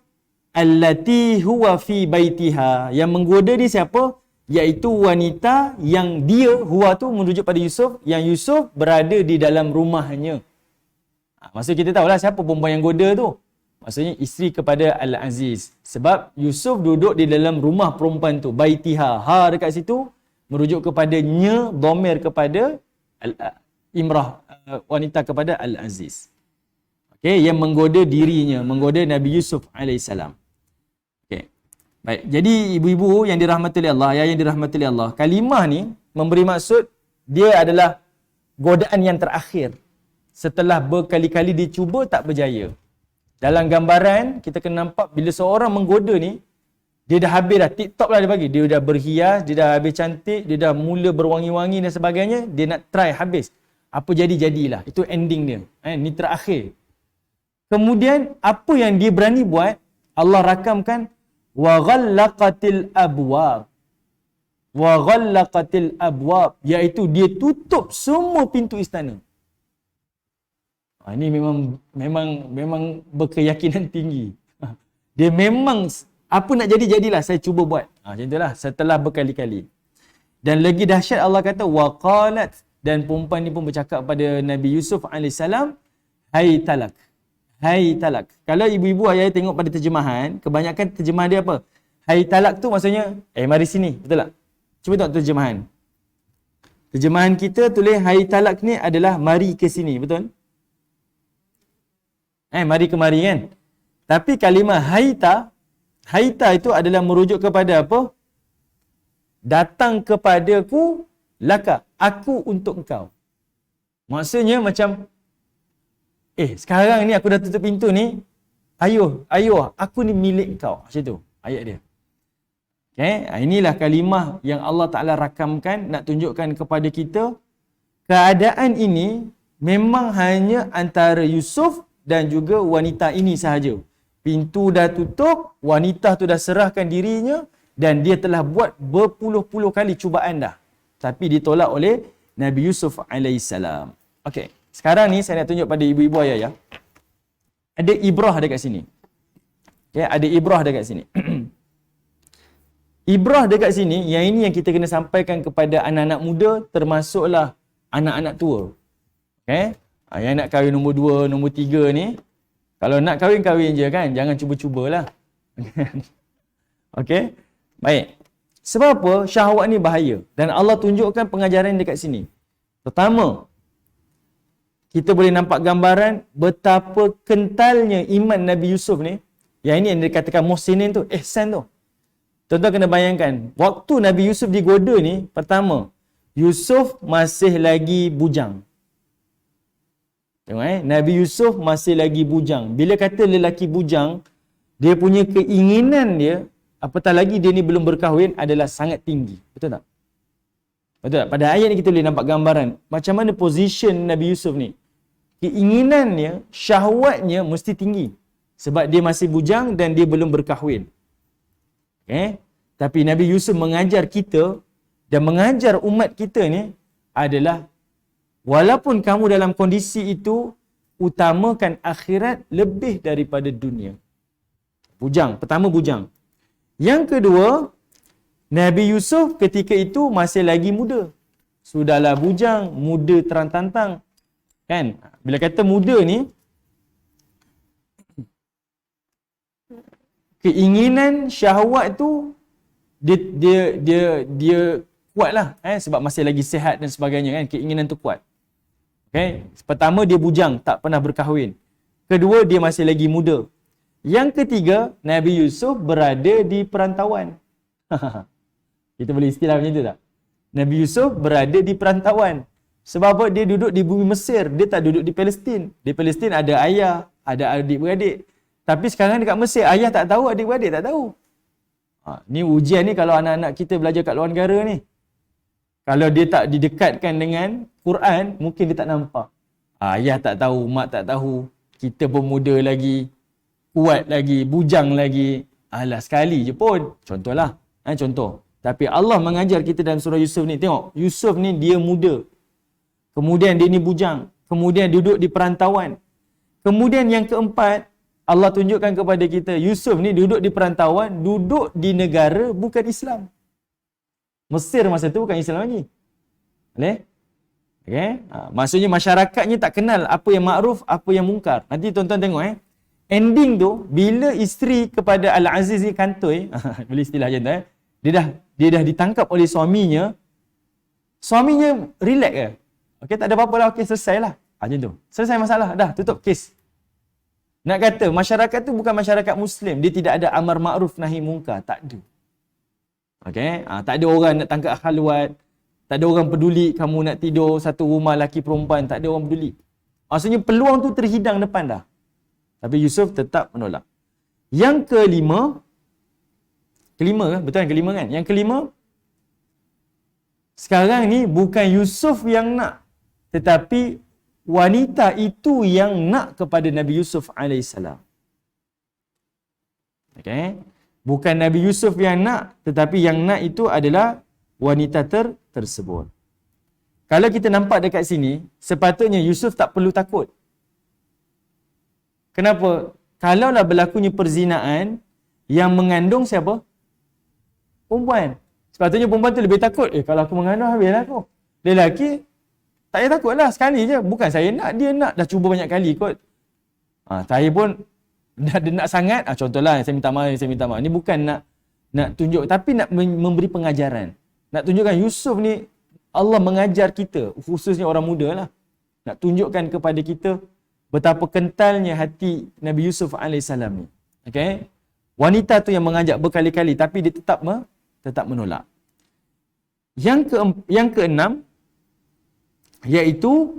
allati huwa fi baitiha, yang menggoda ni siapa? Iaitu wanita yang dia, huwa tu merujuk pada Yusuf, yang Yusuf berada di dalam rumahnya. Maksud kita tahulah siapa perempuan yang goda tu. Maksudnya isteri kepada Al-Aziz. Sebab Yusuf duduk di dalam rumah perempuan tu. Baitiha. Ha dekat situ merujuk kepada nya, dhamir kepada Imrah, wanita kepada Al-Aziz. Okey, yang menggoda dirinya, menggoda Nabi Yusuf alaihissalam. Okey. Baik, jadi ibu-ibu yang dirahmati oleh Allah, yang dirahmati oleh Allah, kalimah ni memberi maksud dia adalah godaan yang terakhir. Setelah berkali-kali dicuba tak berjaya. Dalam gambaran kita kena nampak bila seorang menggoda ni, dia dah habis dah, TikTok lah dia bagi. Dia dah berhias, dia dah habis cantik, dia dah mula berwangi-wangi dan sebagainya, dia nak try habis. Apa jadi-jadilah. Itu ending dia. Ni terakhir. Kemudian apa yang dia berani buat, Allah rakamkan wa ghallaqatil abwab. Wa ghallaqatil abwab, iaitu dia tutup semua pintu istana. Ini memang berkeyakinan tinggi. Dia memang apa nak jadi-jadilah, saya cuba buat. Macam itulah setelah berkali-kali. Dan lagi dahsyat Allah kata waqalat, dan perempuan ni pun bercakap pada Nabi Yusuf alaihissalam, hai talak. Hai talak. Kalau ibu-ibu ayah tengok pada terjemahan, kebanyakan terjemahan dia apa? Hai talak tu maksudnya, mari sini. Betul tak? Cuba tengok terjemahan. Terjemahan kita tulis hai talak ni adalah mari ke sini. Betul? Mari kemari kan? Tapi kalimah haita itu adalah merujuk kepada apa? Datang kepadaku laka, aku untuk engkau. Maksudnya macam sekarang ni aku dah tutup pintu ni, ayuh, aku ni milik kau. Macam tu ayat dia. Okay? Inilah kalimah yang Allah Ta'ala rakamkan nak tunjukkan kepada kita keadaan ini memang hanya antara Yusuf dan juga wanita ini sahaja. Pintu dah tutup, wanita tu dah serahkan dirinya dan dia telah buat berpuluh-puluh kali cubaan dah. Tapi ditolak oleh Nabi Yusuf alaihissalam. Okey, sekarang ni saya nak tunjuk pada ibu-ibu ayah ya. Ada ibrah dekat sini. Ya, ada ibrah dekat sini. Ibrah dekat sini, yang ini yang kita kena sampaikan kepada anak-anak muda, termasuklah anak-anak tua. Okey? Yang nak kahwin nombor 2, nombor 3 ni, kalau nak kahwin je kan, jangan cuba-cubalah. Okey? Baik. Sebab apa? Syahwat ni bahaya. Dan Allah tunjukkan pengajaran dekat sini. Pertama, kita boleh nampak gambaran betapa kentalnya iman Nabi Yusuf ni. Yang ini yang dikatakan muhsinin tu, ihsan tu. Tuan-tuan kena bayangkan, waktu Nabi Yusuf digoda ni, pertama, Yusuf masih lagi bujang. Tengok Nabi Yusuf masih lagi bujang. Bila kata lelaki bujang, dia punya keinginan dia, apatah lagi dia ni belum berkahwin, adalah sangat tinggi. Betul tak? Betul tak? Pada ayat ni kita boleh nampak gambaran macam mana position Nabi Yusuf ni. Keinginannya, syahwatnya mesti tinggi. Sebab dia masih bujang dan dia belum berkahwin. Tapi Nabi Yusuf mengajar kita dan mengajar umat kita ni adalah walaupun kamu dalam kondisi itu, utamakan akhirat lebih daripada dunia. Bujang. Pertama bujang. Yang kedua, Nabi Yusuf ketika itu masih lagi muda. Sudahlah bujang, muda terang-tantang. Kan? Bila kata muda ni, keinginan syahwat tu dia kuatlah sebab masih lagi sihat dan sebagainya kan, keinginan tu kuat. Okey, pertama dia bujang, tak pernah berkahwin. Kedua, dia masih lagi muda. Yang ketiga, Nabi Yusuf berada di perantauan. Kita boleh istilah macam tu tak? Nabi Yusuf berada di perantauan. Sebab apa? Dia duduk di bumi Mesir, dia tak duduk di Palestin. Di Palestin ada ayah, ada adik-beradik. Tapi sekarang dekat Mesir, ayah tak tahu, adik-beradik tak tahu. Ni ujian ni kalau anak-anak kita belajar kat luar negara ni. Kalau dia tak didekatkan dengan Quran, mungkin dia tak nampak. Ayah tak tahu, mak tak tahu, kita pun muda lagi, kuat lagi, bujang lagi. Alah, sekali je pun. Contohlah. Contoh. Tapi Allah mengajar kita dalam surah Yusuf ni. Tengok, Yusuf ni dia muda. Kemudian dia ni bujang. Kemudian duduk di perantauan. Kemudian yang keempat, Allah tunjukkan kepada kita, Yusuf ni duduk di perantauan, duduk di negara bukan Islam. Mesir masa tu bukan Islam lagi. Boleh? Okay? Maksudnya masyarakatnya tak kenal apa yang makruf, apa yang mungkar. Nanti tuan-tuan tengok ending tu, bila isteri kepada Al-Aziz ni kantoi, boleh istilah macam tu dia dah ditangkap oleh suaminya relax ke? Okay, tak ada apa-apa lah, okay, selesai lah. Macam tu. Selesai masalah, dah tutup kes. Nak kata masyarakat tu bukan masyarakat Muslim, dia tidak ada amar ma'ruf nahi mungkar, tak ada. Okay? Tak ada orang nak tangkap khalwat, tak ada orang peduli kamu nak tidur satu rumah laki perempuan, tak ada orang peduli. Maksudnya peluang tu terhidang depan dah. Tapi Yusuf tetap menolak. Yang kelima kan? Betul kan kelima kan? Yang kelima, sekarang ni bukan Yusuf yang nak, tetapi wanita itu yang nak kepada Nabi Yusuf AS. Okay? Bukan Nabi Yusuf yang nak, tetapi yang nak itu adalah wanita tersebut. Kalau kita nampak dekat sini, sepatutnya Yusuf tak perlu takut. Kenapa? Kalaulah berlakunya perzinaan yang mengandung siapa? Perempuan. Sepatutnya perempuan tu lebih takut. Kalau aku mengandung, habislah aku. Lelaki, tak payah takut lah. Sekali je. Bukan saya nak, dia nak. Dah cuba banyak kali kot. Saya pun dah nak sangat. Contohlah, saya minta maaf. Ini bukan nak tunjuk, tapi nak memberi pengajaran. Nak tunjukkan Yusuf ni, Allah mengajar kita, khususnya orang muda lah. Nak tunjukkan kepada kita betapa kentalnya hati Nabi Yusuf AS ni. Okay? Wanita tu yang mengajak berkali-kali, tapi dia tetap menolak. Yang keenam, iaitu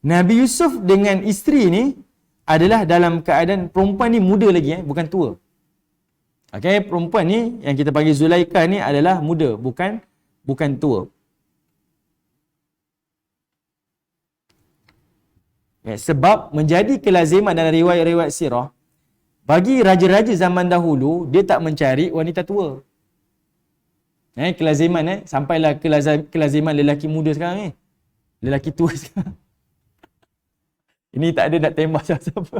Nabi Yusuf dengan isteri ni adalah dalam keadaan perempuan ni muda lagi, bukan tua. Okay, perempuan ni yang kita panggil Zulaikha ni adalah muda, bukan tua. Sebab menjadi kelaziman dalam riwayat-riwayat sirah, bagi raja-raja zaman dahulu, dia tak mencari wanita tua. Kelaziman sampailah kelaziman lelaki muda sekarang lelaki tua sekarang. Ini tak ada nak tembak siapa-siapa.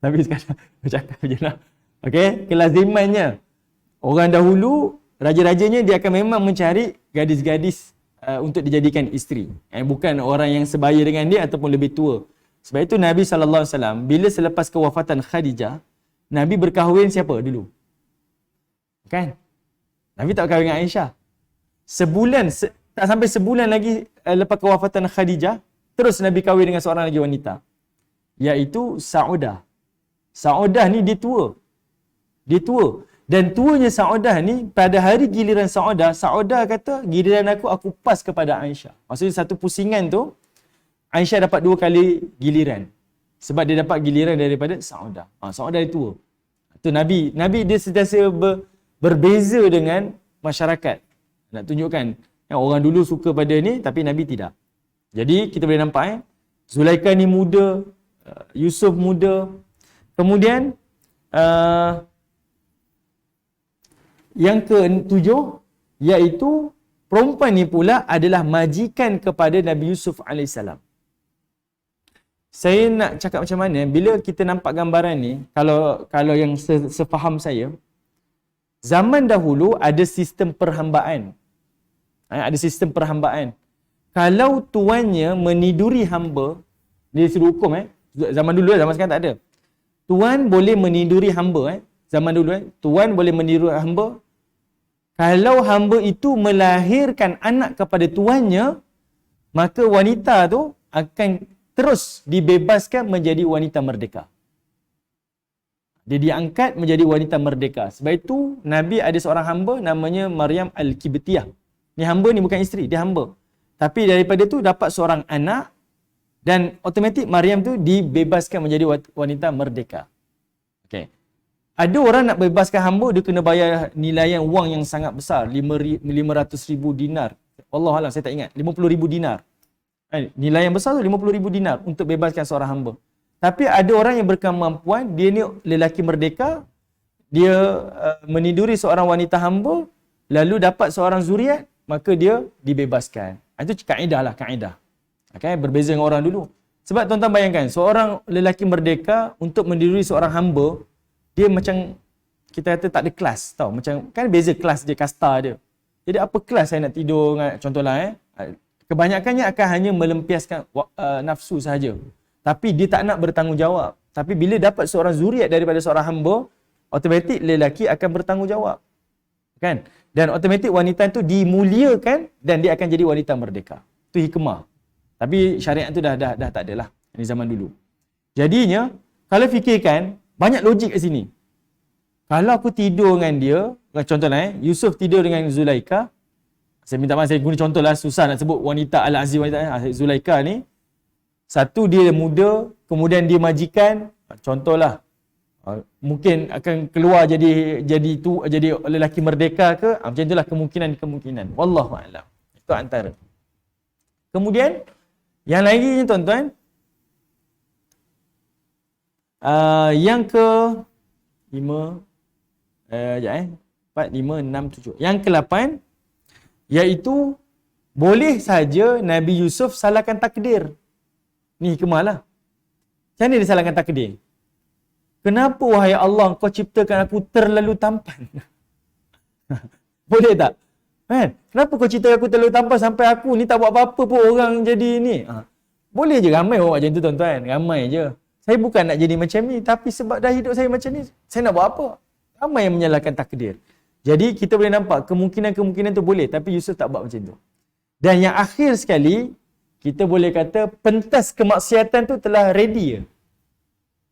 Tapi sekarang bercakap je lah. Okay, kelazimannya. Orang dahulu, raja-rajanya dia akan memang mencari gadis-gadis untuk dijadikan isteri. Bukan orang yang sebaya dengan dia ataupun lebih tua. Sebab itu Nabi SAW, bila selepas kewafatan Khadijah, Nabi berkahwin siapa dulu? Kan? Nabi tak berkahwin dengan Aisyah. Tak sampai sebulan lagi lepas kewafatan Khadijah, terus Nabi kahwin dengan seorang lagi wanita. Iaitu Saudah. Saudah ni dia tua. Dan tuanya Saudah ni, pada hari giliran Saudah kata, giliran aku pas kepada Aisyah. Maksudnya satu pusingan tu, Aisyah dapat 2 kali giliran. Sebab dia dapat giliran daripada Saudah. Saudah dia tua. Itu Nabi dia sentiasa berbeza dengan masyarakat. Nak tunjukkan orang dulu suka pada ni, tapi Nabi tidak. Jadi kita boleh nampak Zulaikha ni muda, Yusuf muda. Kemudian yang ke-7, iaitu perempuan ni pula adalah majikan kepada Nabi Yusuf AS. Saya nak cakap macam mana, bila kita nampak gambaran ni, kalau yang sefaham saya, zaman dahulu ada sistem perhambaan. Ada sistem perhambaan. Kalau tuannya meniduri hamba, dia suruh hukum zaman dulu, zaman sekarang tak ada. Tuan boleh meniduri hamba zaman dulu tuan boleh meniduri hamba. Kalau hamba itu melahirkan anak kepada tuannya, maka wanita tu akan terus dibebaskan menjadi wanita merdeka. Dia diangkat menjadi wanita merdeka. Sebab itu Nabi ada seorang hamba namanya Maryam Al-Kibtiyah. Ni hamba ni bukan isteri, dia hamba. Tapi daripada tu dapat seorang anak dan automatik Maryam tu dibebaskan menjadi wanita merdeka. Okey. Ada orang nak bebaskan hamba, dia kena bayar nilaian wang yang sangat besar, 500,000 dinar. Wallahualam, saya tak ingat. 50,000 dinar. Nilai yang besar tu 50,000 dinar untuk bebaskan seorang hamba. Tapi ada orang yang berkemampuan, dia ni lelaki merdeka, dia meniduri seorang wanita hamba, lalu dapat seorang zuriat, maka dia dibebaskan. Itu kaedah lah, kaedah. Okay? Berbeza dengan orang dulu. Sebab tuan-tuan bayangkan, seorang lelaki merdeka untuk meniduri seorang hamba, dia macam, kita kata tak ada kelas. Tahu? Macam, kan beza kelas dia, kasta dia. Jadi apa kelas saya nak tidur dengan, contohlah kebanyakannya akan hanya melempiaskan nafsu sahaja. Tapi dia tak nak bertanggungjawab. Tapi bila dapat seorang zuriat daripada seorang hamba, automatik lelaki akan bertanggungjawab. Kan? Dan automatik wanita itu dimuliakan dan dia akan jadi wanita merdeka. Itu hikmah. Tapi syariat tu dah tak ada lah. Ini zaman dulu. Jadinya, kalau fikirkan, banyak logik kat sini. Kalau aku tidur dengan dia, contohlah Yusuf tidur dengan Zulaikha, saya minta maaf, saya guna contoh lah, susah nak sebut wanita Al-Aziz, wanita Zulaikha ni. Satu, dia muda, kemudian dia majikan, contohlah, mungkin akan keluar jadi lelaki merdeka ke, macam itulah kemungkinan. Wallahualam. Itu antara. Kemudian, yang lagi tuan-tuan, yang ke 5, 4, 5, 6, 7. Yang ke-8, iaitu boleh saja Nabi Yusuf salahkan takdir. Ni hikmah lah. Macam mana dia salahkan takdir? Kenapa wahai Allah kau ciptakan aku terlalu tampan? Boleh tak? Kan? Kenapa kau ciptakan aku terlalu tampan sampai aku ni tak buat apa-apa pun orang jadi ni? Boleh je ramai orang macam tu tuan-tuan. Ramai je. Saya bukan nak jadi macam ni, tapi sebab dah hidup saya macam ni, saya nak buat apa? Ramai yang menyalahkan takdir. Jadi kita boleh nampak kemungkinan-kemungkinan tu boleh, tapi Yusuf tak buat macam tu. Dan yang akhir sekali, kita boleh kata pentas kemaksiatan tu telah ready.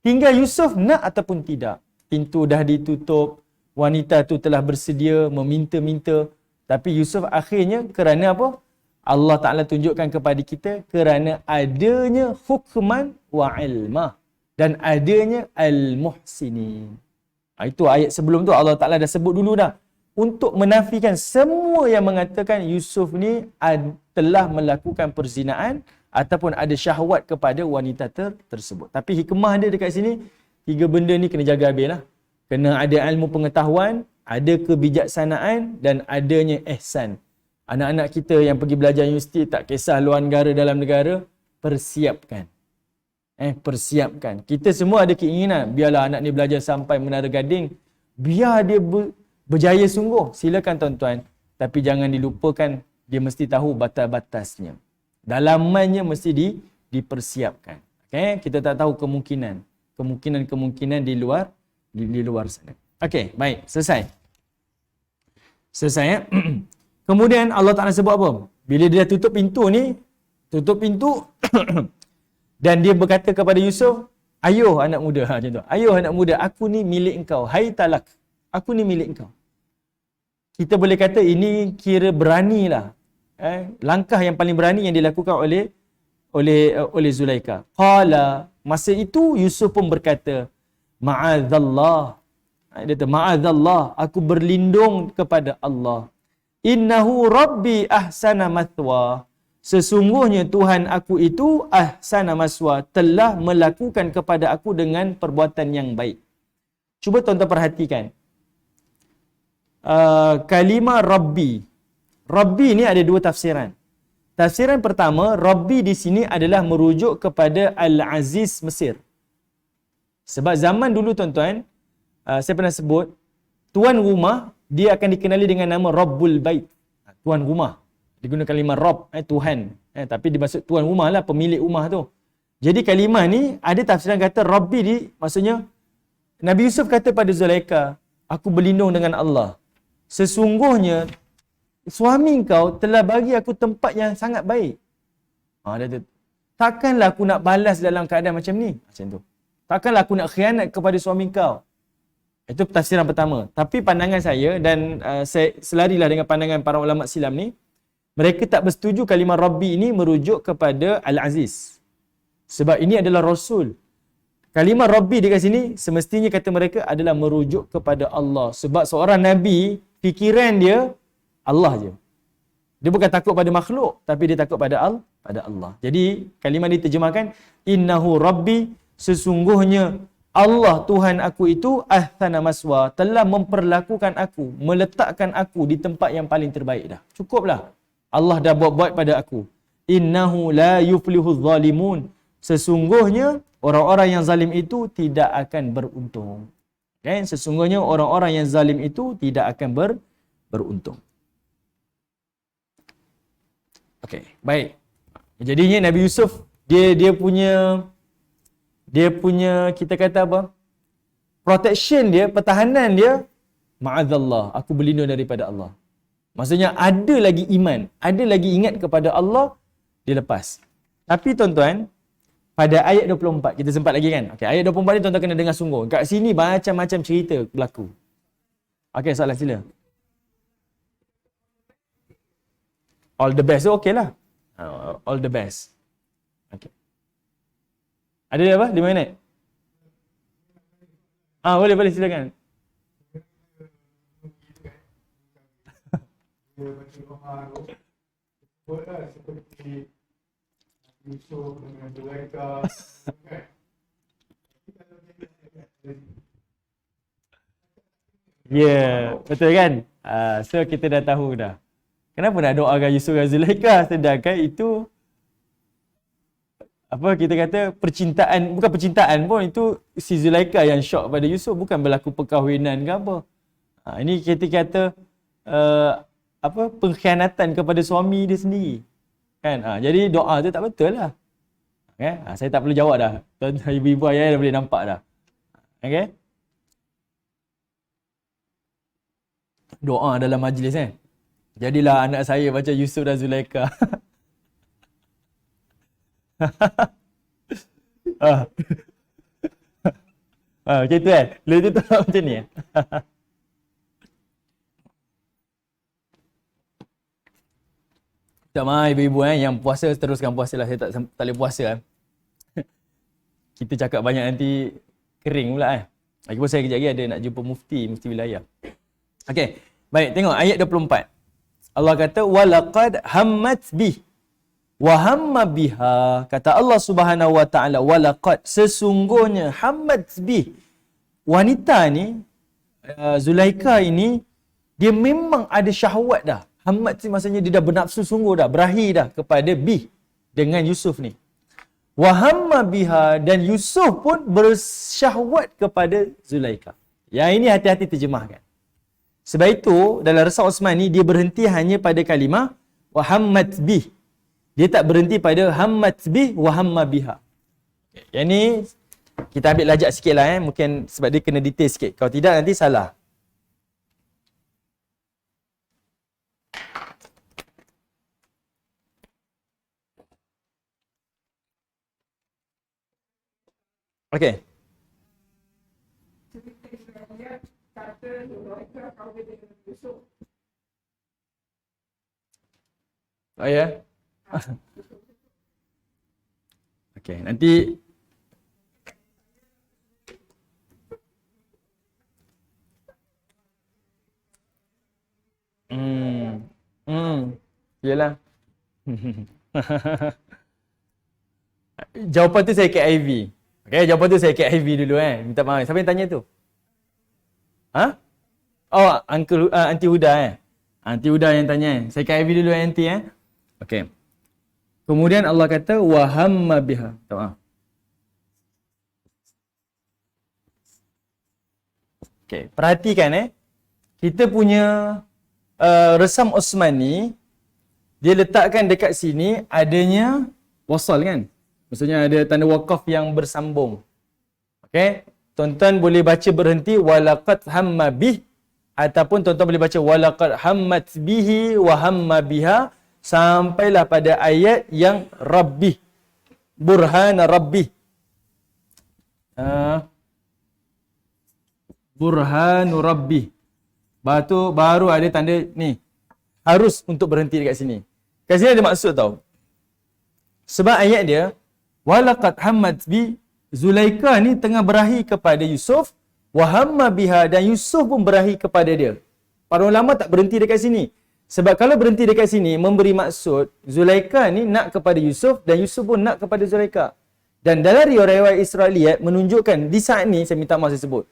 Tinggal Yusuf nak ataupun tidak. Pintu dah ditutup, wanita tu telah bersedia meminta-minta. Tapi Yusuf akhirnya kerana apa? Allah Ta'ala tunjukkan kepada kita kerana adanya hukman wa ilmah dan adanya al-muhsinin. Itu ayat sebelum tu Allah Ta'ala dah sebut dulu dah. Untuk menafikan semua yang mengatakan Yusuf ni telah melakukan perzinaan ataupun ada syahwat kepada wanita tersebut. Tapi hikmah dia dekat sini, 3 benda ni kena jaga habis lah. Kena ada ilmu pengetahuan, ada kebijaksanaan dan adanya ihsan. Anak-anak kita yang pergi belajar universiti, tak kisah luar negara, dalam negara, persiapkan. Persiapkan. Kita semua ada keinginan, biarlah anak ni belajar sampai Menara Gading, biar dia berjaya sungguh. Silakan tuan-tuan. Tapi jangan dilupakan, dia mesti tahu batas-batasnya. Dalamannya mesti dipersiapkan. Okay? Kita tak tahu kemungkinan di luar sana. Okey, baik. Selesai ya. Kemudian Allah Ta'ala sebut apa? Bila dia tutup pintu ni, dan dia berkata kepada Yusuf, ayuh anak muda, macam tu. Ayuh anak muda, aku ni milik engkau. Hai talak, aku ni milik engkau. Kita boleh kata ini kira beranilah. Langkah yang paling berani yang dilakukan oleh Zulaikha. Qala, masa itu Yusuf pun berkata, ma'adzallah. Dia kata, ma'adzallah, aku berlindung kepada Allah. Innahu rabbi ahsana mathwa. Sesungguhnya Tuhan aku itu ahsana maswa, telah melakukan kepada aku dengan perbuatan yang baik. Cuba tuan-tuan perhatikan. Kalimah rabbi. Rabbi ni ada 2 tafsiran. Tafsiran pertama, rabbi di sini adalah merujuk kepada Al-Aziz Mesir. Sebab zaman dulu tuan-tuan, saya pernah sebut, tuan rumah dia akan dikenali dengan nama Rabbul Bait. Tuan rumah. Digunakan kalimah Rabb, Tuhan. Tapi dimaksud tuan rumah lah, pemilik rumah tu. Jadi kalimah ni, ada tafsiran kata Rabbi ni, maksudnya Nabi Yusuf kata pada Zulaikha, aku berlindung dengan Allah. Sesungguhnya, suami kau telah bagi aku tempat yang sangat baik. Dia kata, takkanlah aku nak balas dalam keadaan macam ni. Macam tu. Takkanlah aku nak khianat kepada suami kau. Itu tafsiran pertama. Tapi pandangan saya, dan saya selarilah dengan pandangan para ulama silam ni, mereka tak bersetuju kalimah Rabbi ini merujuk kepada Al-Aziz. Sebab ini adalah Rasul. Kalimah Rabbi dekat sini, semestinya kata mereka adalah merujuk kepada Allah. Sebab seorang Nabi, fikiran dia, Allah je. Dia bukan takut pada makhluk, tapi dia takut pada Allah. Jadi kalimah diterjemahkan innahu rabbi, sesungguhnya Allah Tuhan aku itu ahsana maswa, telah memperlakukan aku, meletakkan aku di tempat yang paling terbaik dah. Cukuplah. Allah dah buat pada aku. Innahu la yuflihu zalimun. Sesungguhnya orang-orang yang zalim itu tidak akan beruntung. Okay? Sesungguhnya orang-orang yang zalim itu tidak akan beruntung. Okey, baik. Jadinya Nabi Yusuf dia punya kita kata apa? Protection dia, pertahanan dia, ma'adzallah, aku berlindung daripada Allah. Maksudnya ada lagi iman, ada lagi ingat kepada Allah, dia lepas. Tapi tuan-tuan, pada ayat 24, kita sempat lagi kan? Okey, ayat 24 ni tuan-tuan kena dengar sungguh. Kat sini macam-macam cerita berlaku. Okey, soalan sila. All the best tu okey lah. All the best. Okey. Ada apa? 5 minit? Boleh silakan. Seperti Yusuf dengan Zulaikha. Ya, betul kan? So kita dah tahu dah. Kenapa nak doakan Yusuf dan Zulaikha sedangkan itu apa kita kata percintaan, bukan percintaan pun, itu si Zulaikha yang syok pada Yusuf, bukan berlaku perkahwinan ke apa. Ini kita kata pengkhianatan kepada suami dia sendiri. Kan? Jadi doa tu tak betul lah. Okay? Saya tak perlu jawab dah. Tuan-tuan, ibu-ibu, ayah dah boleh nampak dah. Okay? Doa dalam majlis kan. Jadilah anak saya macam Yusuf dan Zulaikha. Macam tu kan? Lepas tu tak macam ni. Tak maaf ibu-ibu yang puasa teruskan puasa lah. Saya tak boleh puasa kan. Kita cakap banyak nanti kering pula kan. Lagipun saya kejap lagi ada nak jumpa mufti wilayah. Okey, baik, tengok ayat 24. Allah kata walaqad hammat bih wa hamma biha. Kata Allah Subhanahu wa taala walaqad, sesungguhnya hammat bih, wanita ni Zulaikha ini dia memang ada syahwat dah. Hammat ni maksudnya dia dah bernafsu sungguh dah, berahi dah kepada bih dengan Yusuf ni. Wa hamma biha, dan Yusuf pun bersyahwat kepada Zulaikha. Yang ini hati-hati terjemahkan. Sebab itu dalam Resah Osman ni dia berhenti hanya pada kalimah wa hammat bih. Dia tak berhenti pada hammat bih wa hamma biha. Yang ni kita ambil lajak sikit lah mungkin sebab dia kena detail sikit. Kalau tidak nanti salah. Okey. Oh ya. Okey, nanti Yalah. Jawapan tu saya KIV. Okey, jawapan tu saya KIV dulu minta maaf. Siapa yang tanya tu? Oh, Uncle Aunty Huda Aunty Huda yang tanya. Saya KIV dulu Aunty Okey. Kemudian Allah kata wa hamma biha. Maaf. Okey, perhatikan kita punya resam Osman ni dia letakkan dekat sini adanya wasal kan? Maksudnya ada tanda waqaf yang bersambung. Okey, tuan-tuan boleh baca berhenti walaqad hamma bih ataupun tuan-tuan boleh baca walaqad hammat bihi wa hamma biha sampailah pada ayat yang rabbih, burhana rabbih. Burhanu rabbih. Baru ada tanda ni. Harus untuk berhenti dekat sini. Kat sini ada maksud tau. Sebab ayat dia walaqad hammat bi, Zulaikha ni tengah berahi kepada Yusuf, wa hamma biha, dan Yusuf pun berahi kepada dia. Para ulama tak berhenti dekat sini. Sebab kalau berhenti dekat sini, memberi maksud, Zulaikha ni nak kepada Yusuf dan Yusuf pun nak kepada Zulaikha. Dan dalam riwayat Israiliyat menunjukkan, di saat ni, saya minta maaf saya sebut,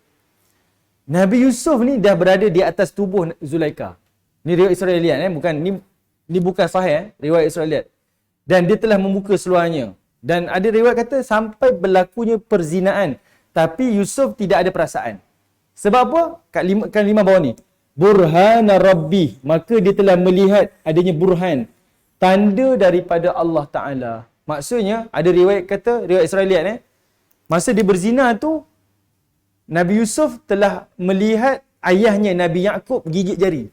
Nabi Yusuf ni dah berada di atas tubuh Zulaikha. Ni riwayat Israiliyat, ni bukan sahih, riwayat Israiliyat. Dan dia telah membuka seluarnya. Dan ada riwayat kata sampai berlakunya perzinaan. Tapi Yusuf tidak ada perasaan. Sebab apa? Kat lima bawah ni. Burhana Rabbi. Maka dia telah melihat adanya burhan. Tanda daripada Allah Ta'ala. Maksudnya, ada riwayat kata, riwayat Israiliyat masa dia berzina tu, Nabi Yusuf telah melihat ayahnya Nabi Yaqub gigit jari.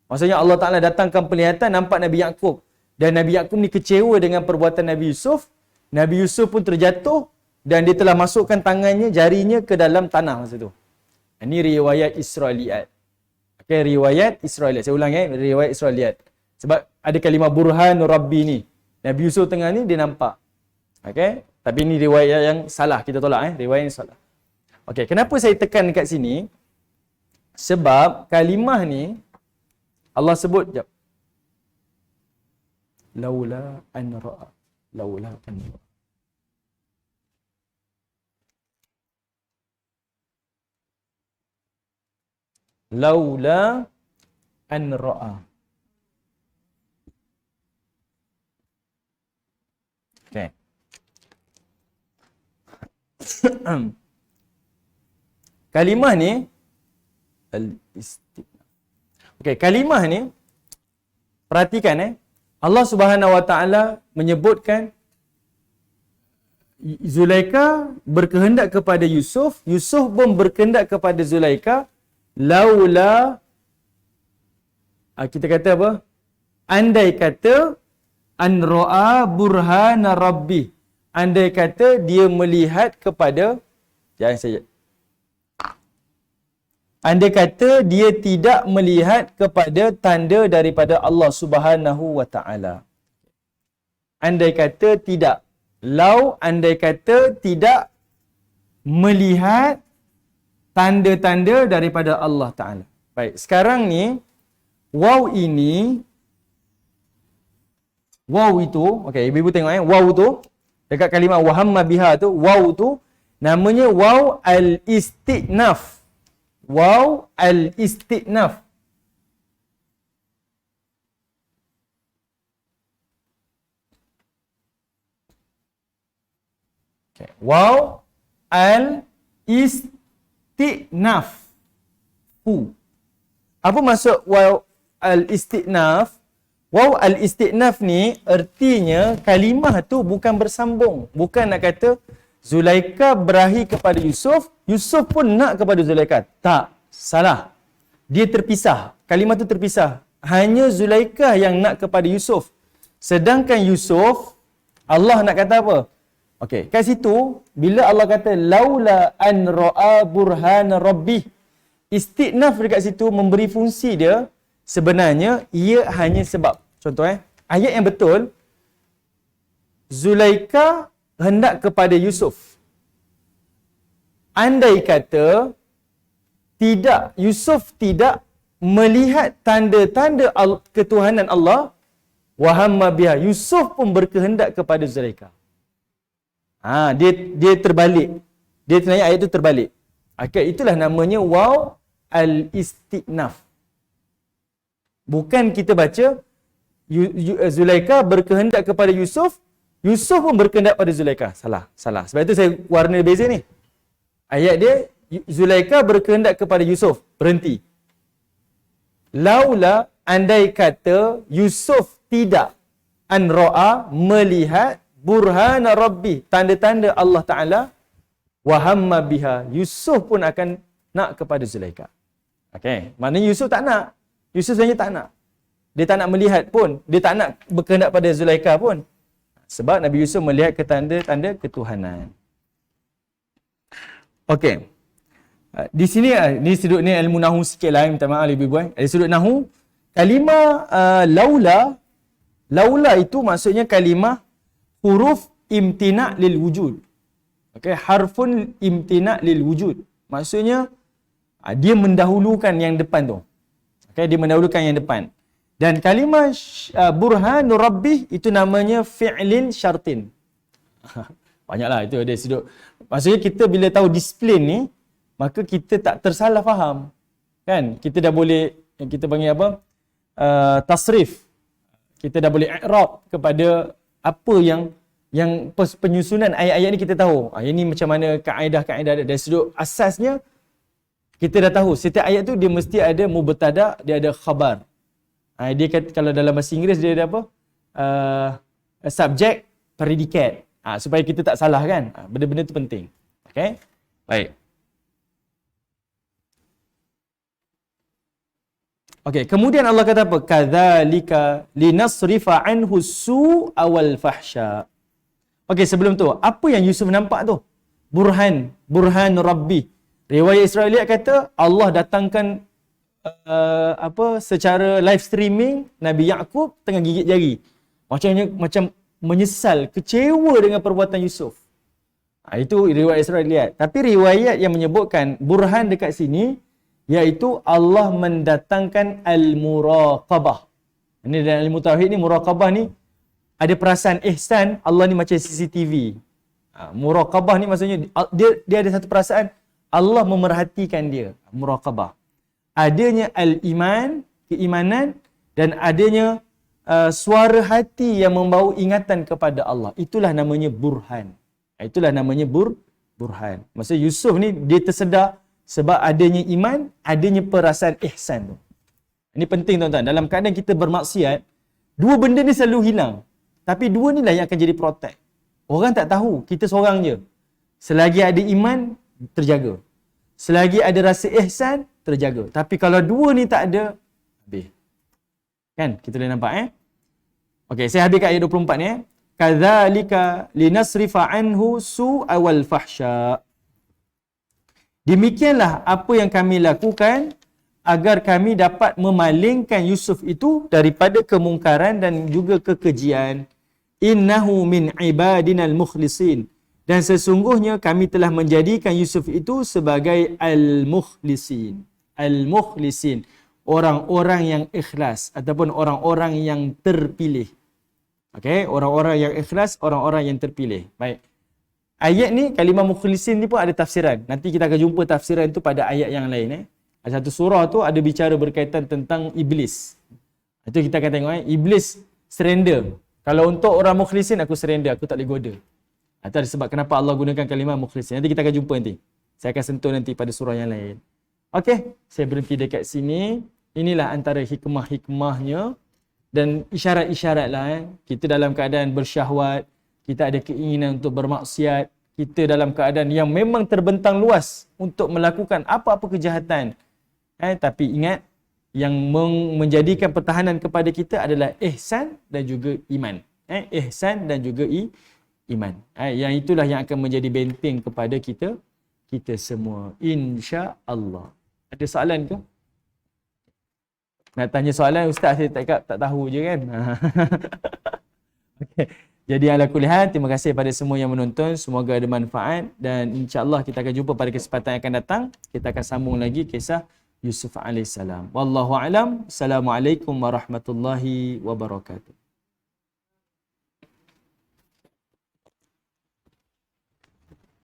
Maksudnya Allah Ta'ala datangkan penglihatan, nampak Nabi Yaqub. Dan Nabi Yaqub ni kecewa dengan perbuatan Nabi Yusuf. Nabi Yusuf pun terjatuh dan dia telah masukkan tangannya, jarinya ke dalam tanah masa tu. Ini riwayat Israiliyat. Okay, riwayat Israiliyat. Saya ulang riwayat Israiliyat. Sebab ada kalimah burhan Rabbi ni. Nabi Yusuf tengah ni dia nampak. Okay. Tapi ini riwayat yang salah. Kita tolak riwayat yang salah. Okay. Kenapa saya tekan dekat sini? Sebab kalimah ni Allah sebut jap. Laula an ra'a. Laula an ra'a. Laula an ra'a. Okay. Kalimah ni al-istiqnaf. Okay, kalimah ni perhatikan Allah Subhanahu Wa Taala menyebutkan Zulaikha berkehendak kepada Yusuf, Yusuf pun berkehendak kepada Zulaikha. Laula kita kata apa? Andai kata an ra'a burhana rabbi. Andai kata dia melihat kepada andai kata dia tidak melihat kepada tanda daripada Allah Subhanahu Wa Taala. Andai kata tidak. Andai kata tidak melihat tanda-tanda daripada Allah Ta'ala. Baik, sekarang ni, waw itu, okey, ibu-ibu tengok waw tu, dekat kalimah wahamma biha tu, waw tu, namanya waw al-istiqnaf. Waw al-istiqnaf. Okay. Waw al-istiqnaf. Apa maksud waw al-istiqnaf? Waw al-istiqnaf ni artinya kalimah tu bukan bersambung. Bukan nak kata Zulaikha berahi kepada Yusuf, Yusuf pun nak kepada Zulaikha. Tak, salah. Dia terpisah. Kalimah tu terpisah. Hanya Zulaikha yang nak kepada Yusuf. Sedangkan Yusuf, Allah nak kata apa? Okey, kat situ bila Allah kata laula an ra'a burhana rabbih, istiqnaf dekat situ memberi fungsi dia sebenarnya ia hanya sebab. Contoh ayat yang betul, Zulaikha hendak kepada Yusuf. Andai kata tidak, Yusuf tidak melihat tanda-tanda ketuhanan Allah, wahamma biha, Yusuf pun berkehendak kepada Zulaikha. Dia terbalik. Dia sebenarnya ayat itu terbalik. Okay, itulah namanya waw al-istiqnaf. Bukan kita baca Zulaikha berkehendak kepada Yusuf, Yusuf pun berkehendak pada Zulaikha. Salah. Sebab itu saya warna beza ni. Ayat dia Zulaikha berkehendak kepada Yusuf. Berhenti. Laula andai kata Yusuf tidak an ra'a melihat burhana rabbi, tanda-tanda Allah Ta'ala, wahamma biha, Yusuf pun akan nak kepada Zulaikha. Okey, maknanya Yusuf tak nak. Yusuf sebenarnya tak nak. Dia tak nak melihat pun. Dia tak nak berkehendak pada Zulaikha pun. Sebab Nabi Yusuf melihat ke tanda-tanda ketuhanan. Okey. Di sini, ni sudut ni ilmu nahu sikit lah. Minta maaf ibu-ibu. Dari sudut nahu, kalimah laula itu maksudnya kalimah huruf imtina' lil wujud. Okey, harfun imtina' lil wujud. Maksudnya dia mendahulukan yang depan tu. Okey, dia mendahulukan yang depan. Dan kalimah burhanu rabbih itu namanya fi'lin syartin. Banyaklah itu ada sudut. Maksudnya kita bila tahu disiplin ni, maka kita tak tersalah faham. Kan? Kita dah boleh, yang kita panggil apa? Tasrif. Kita dah boleh i'rab kepada apa yang penyusunan ayat-ayat ni kita tahu. Ini macam mana kaedah-kaedah dari sudut asasnya kita dah tahu. Setiap ayat tu dia mesti ada mubtada, dia ada khabar. Dia kata, kalau dalam bahasa Inggeris dia ada apa? Subject, predicat. Supaya kita tak salah kan. Benda-benda tu penting. Okay? Baik. Okay, kemudian Allah kata apa? Kadzalika linasrifa anhu su'a wal fahsya. Okay, sebelum tu, apa yang Yusuf nampak tu? Burhan Rabbi. Riwayat Israeliat kata Allah datangkan secara live streaming Nabi Yaqub tengah gigit jari. Macam menyesal, kecewa dengan perbuatan Yusuf. Itu riwayat Israeliat. Tapi riwayat yang menyebutkan burhan dekat sini iaitu Allah mendatangkan al-muraqabah. Ini dalam ilmu tauhid ni, muraqabah ni ada perasaan ihsan. Allah ni macam CCTV. Muraqabah ni maksudnya dia ada satu perasaan Allah memerhatikan dia. Muraqabah. Adanya al-iman, keimanan, dan adanya suara hati yang membawa ingatan kepada Allah. Itulah namanya burhan. Itulah namanya burhan. Maksudnya Yusuf ni dia tersedar sebab adanya iman, adanya perasaan ihsan tu. Ini penting tuan-tuan. Dalam keadaan kita bermaksiat, dua benda ni selalu hilang. Tapi dua ni lah yang akan jadi protect. Orang tak tahu, kita seorang je. Selagi ada iman, terjaga. Selagi ada rasa ihsan, terjaga. Tapi kalau dua ni tak ada, habis. Kan? Kita dah nampak Okey, saya habis kat ayat 24 ni Kadzalika linasrifa anhu su'a wal fahsya. Demikianlah apa yang kami lakukan agar kami dapat memalingkan Yusuf itu daripada kemungkaran dan juga kekejian. Innahu min ibadinal mukhlisin. Dan sesungguhnya kami telah menjadikan Yusuf itu sebagai al-mukhlisin. Al-mukhlisin. Orang-orang yang ikhlas ataupun orang-orang yang terpilih. Okey, orang-orang yang ikhlas, orang-orang yang terpilih. Baik. Ayat ni, kalimah mukhlisin ni pun ada tafsiran. Nanti kita akan jumpa tafsiran tu pada ayat yang lain. Ada satu surah tu ada bicara berkaitan tentang iblis. Itu kita akan tengok iblis surrender. Kalau untuk orang mukhlisin, aku surrender, aku tak boleh goda. Itu ada sebab kenapa Allah gunakan kalimah mukhlisin. Nanti kita akan jumpa nanti. Saya akan sentuh nanti pada surah yang lain. Okey, saya berhenti dekat sini. Inilah antara hikmah-hikmahnya dan isyarat-isyarat lah. Kita dalam keadaan bersyahwat, kita ada keinginan untuk bermaksiat, kita dalam keadaan yang memang terbentang luas untuk melakukan apa-apa kejahatan. Tapi ingat, yang menjadikan pertahanan kepada kita adalah ihsan dan juga iman. Ihsan dan juga iman. Yang itulah yang akan menjadi benteng kepada kita semua. Insya-Allah. Ada soalan ke? Nak tanya soalan, Ustaz saya tak tahu je kan. Okay. Jadi ala kulli hal, terima kasih pada semua yang menonton. Semoga ada manfaat dan insya-Allah kita akan jumpa pada kesempatan yang akan datang. Kita akan sambung lagi kisah Yusuf alaihissalam. Wallahu alam. Assalamualaikum warahmatullahi wabarakatuh.